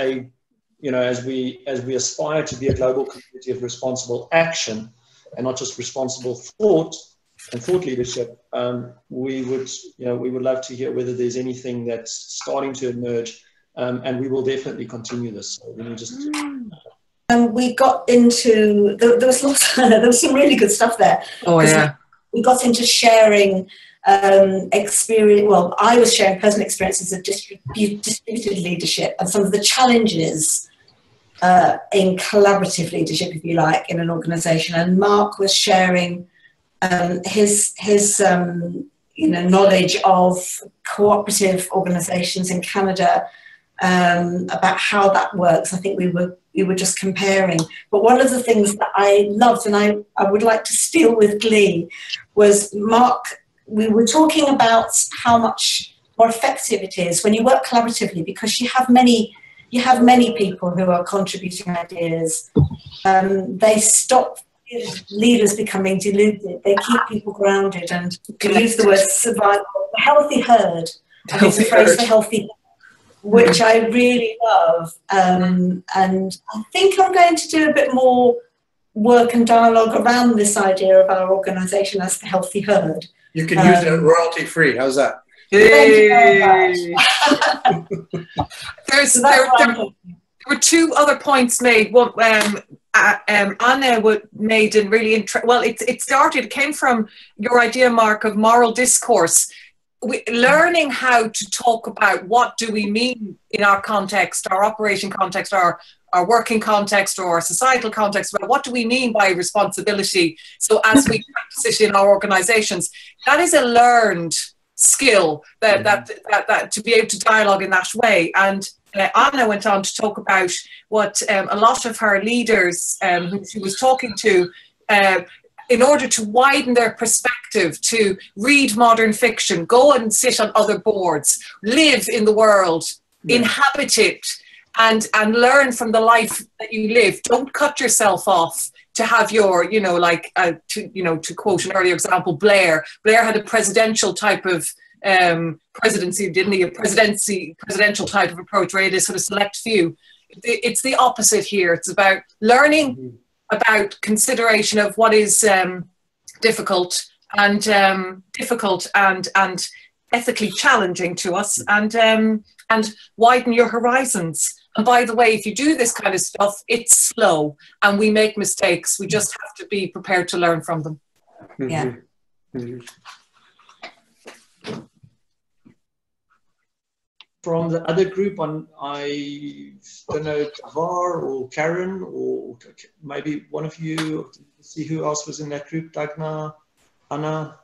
we aspire to be a global community of responsible action and not just responsible thought and thought leadership, we would love to hear whether there's anything that's starting to emerge, and we will definitely continue this. So we just. We got into there was some really good stuff there. Oh yeah. We got into sharing experience. Well, I was sharing personal experiences of distributed leadership and some of the challenges in collaborative leadership, if you like, in an organisation. And Mark was sharing his knowledge of cooperative organisations in Canada, about how that works. I think we were just comparing. But one of the things that I loved, and I would like to steal with glee, was Mark. We were talking about how much more effective it is when you work collaboratively, because you have many people who are contributing ideas. They stop leaders becoming deluded. They keep people grounded, and to use the word survival, a healthy herd. I think it's a phrase for healthy, which I really love. And I think I'm going to do a bit more work and dialogue around this idea of our organisation as the healthy herd. You can use it royalty free. How's that? Thank you very much. There were 2 other points made. One, Anna made a really it came from your idea, Mark, of moral discourse. Learning how to talk about what do we mean in our context, our operation context, our our working context or our societal context about what do we mean by responsibility. So as we practice it in our organizations, that is a learned skill that to be able to dialogue in that way. And Anna went on to talk about what a lot of her leaders who she was talking to, in order to widen their perspective, to read modern fiction, go and sit on other boards, live in the world, inhabit it, and learn from the life that you live. Don't cut yourself off to have your, to quote an earlier example, Blair had a presidential type of presidency, didn't he? A presidential type of approach where it is sort of select few. It's the opposite here. It's about learning about consideration of what is difficult and ethically challenging to us, and widen your horizons. And by the way, if you do this kind of stuff, it's slow and we make mistakes. We just have to be prepared to learn from them. Yeah. From the other group, I don't know, Tavar or Karen, or maybe one of you, see who else was in that group, Dagna, Anna?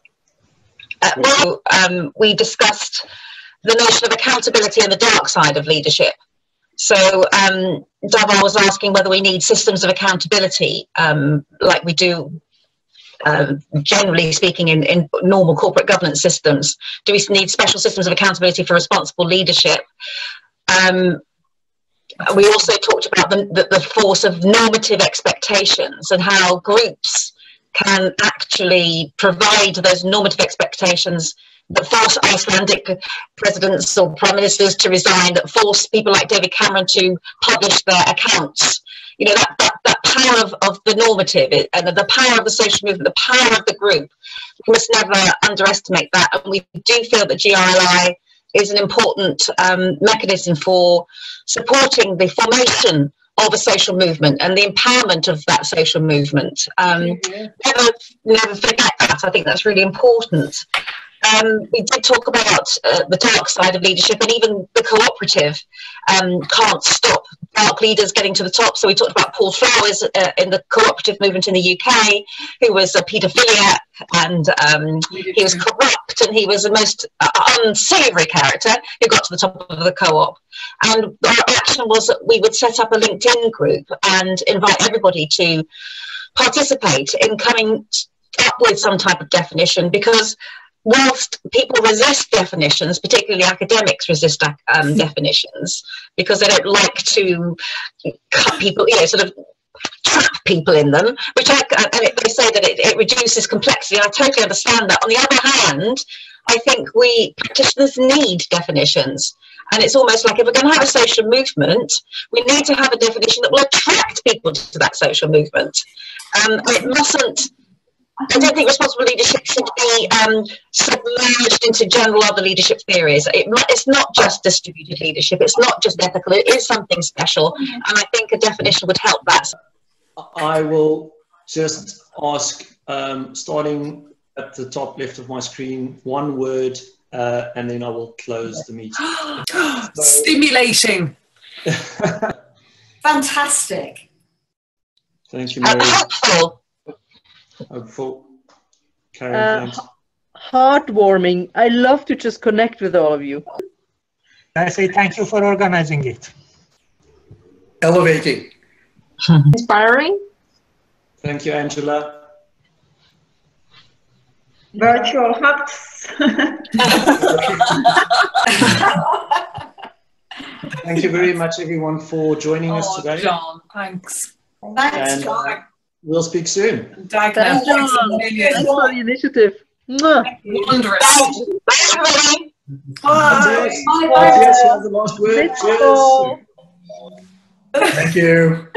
We discussed the notion of accountability and the dark side of leadership. So Davar was asking whether we need systems of accountability like we do generally speaking in normal corporate governance systems. Do we need special systems of accountability for responsible leadership? We also talked about the force of normative expectations and how groups can actually provide those normative expectations that force Icelandic presidents or prime ministers to resign, that force people like David Cameron to publish their accounts. You know, that power of the normative and the power of the social movement, the power of the group. We must never underestimate that. And we do feel that GRLI is an important mechanism for supporting the formation of a social movement and the empowerment of that social movement. Never forget that. I think that's really important. We did talk about the dark side of leadership, and even the cooperative can't stop dark leaders getting to the top. So we talked about Paul Flowers in the cooperative movement in the UK, who was a paedophiliac, and he was corrupt, and he was the most unsavoury character who got to the top of the co-op. And our action was that we would set up a LinkedIn group and invite everybody to participate in coming up with some type of definition, because whilst people resist definitions, particularly academics resist definitions, because they don't like to cut people, sort of trap people in them, which they say that it reduces complexity. I totally understand that. On the other hand, I think we practitioners need definitions. And it's almost like if we're going to have a social movement, we need to have a definition that will attract people to that social movement. It mustn't, I don't think responsible leadership should be submerged into general other leadership theories. It's not just distributed leadership. It's not just ethical. It is something special. And I think a definition would help that. I will just ask, starting at the top left of my screen, one word, and then I will close the meeting. Stimulating. Fantastic. Thank you, Mary. Helpful. Hopeful. Karen, Heartwarming. I love to just connect with all of you. I say thank you for organizing it. Elevating. Inspiring. Thank you, Angela. Virtual hugs. Thank you very much, everyone, for joining us today. John, thanks. Thanks, John. We'll speak soon. Thanks, John. Thanks for the initiative. Wondrous. Bye. Bye. Yes, you have the last word. Cheers. Thank you.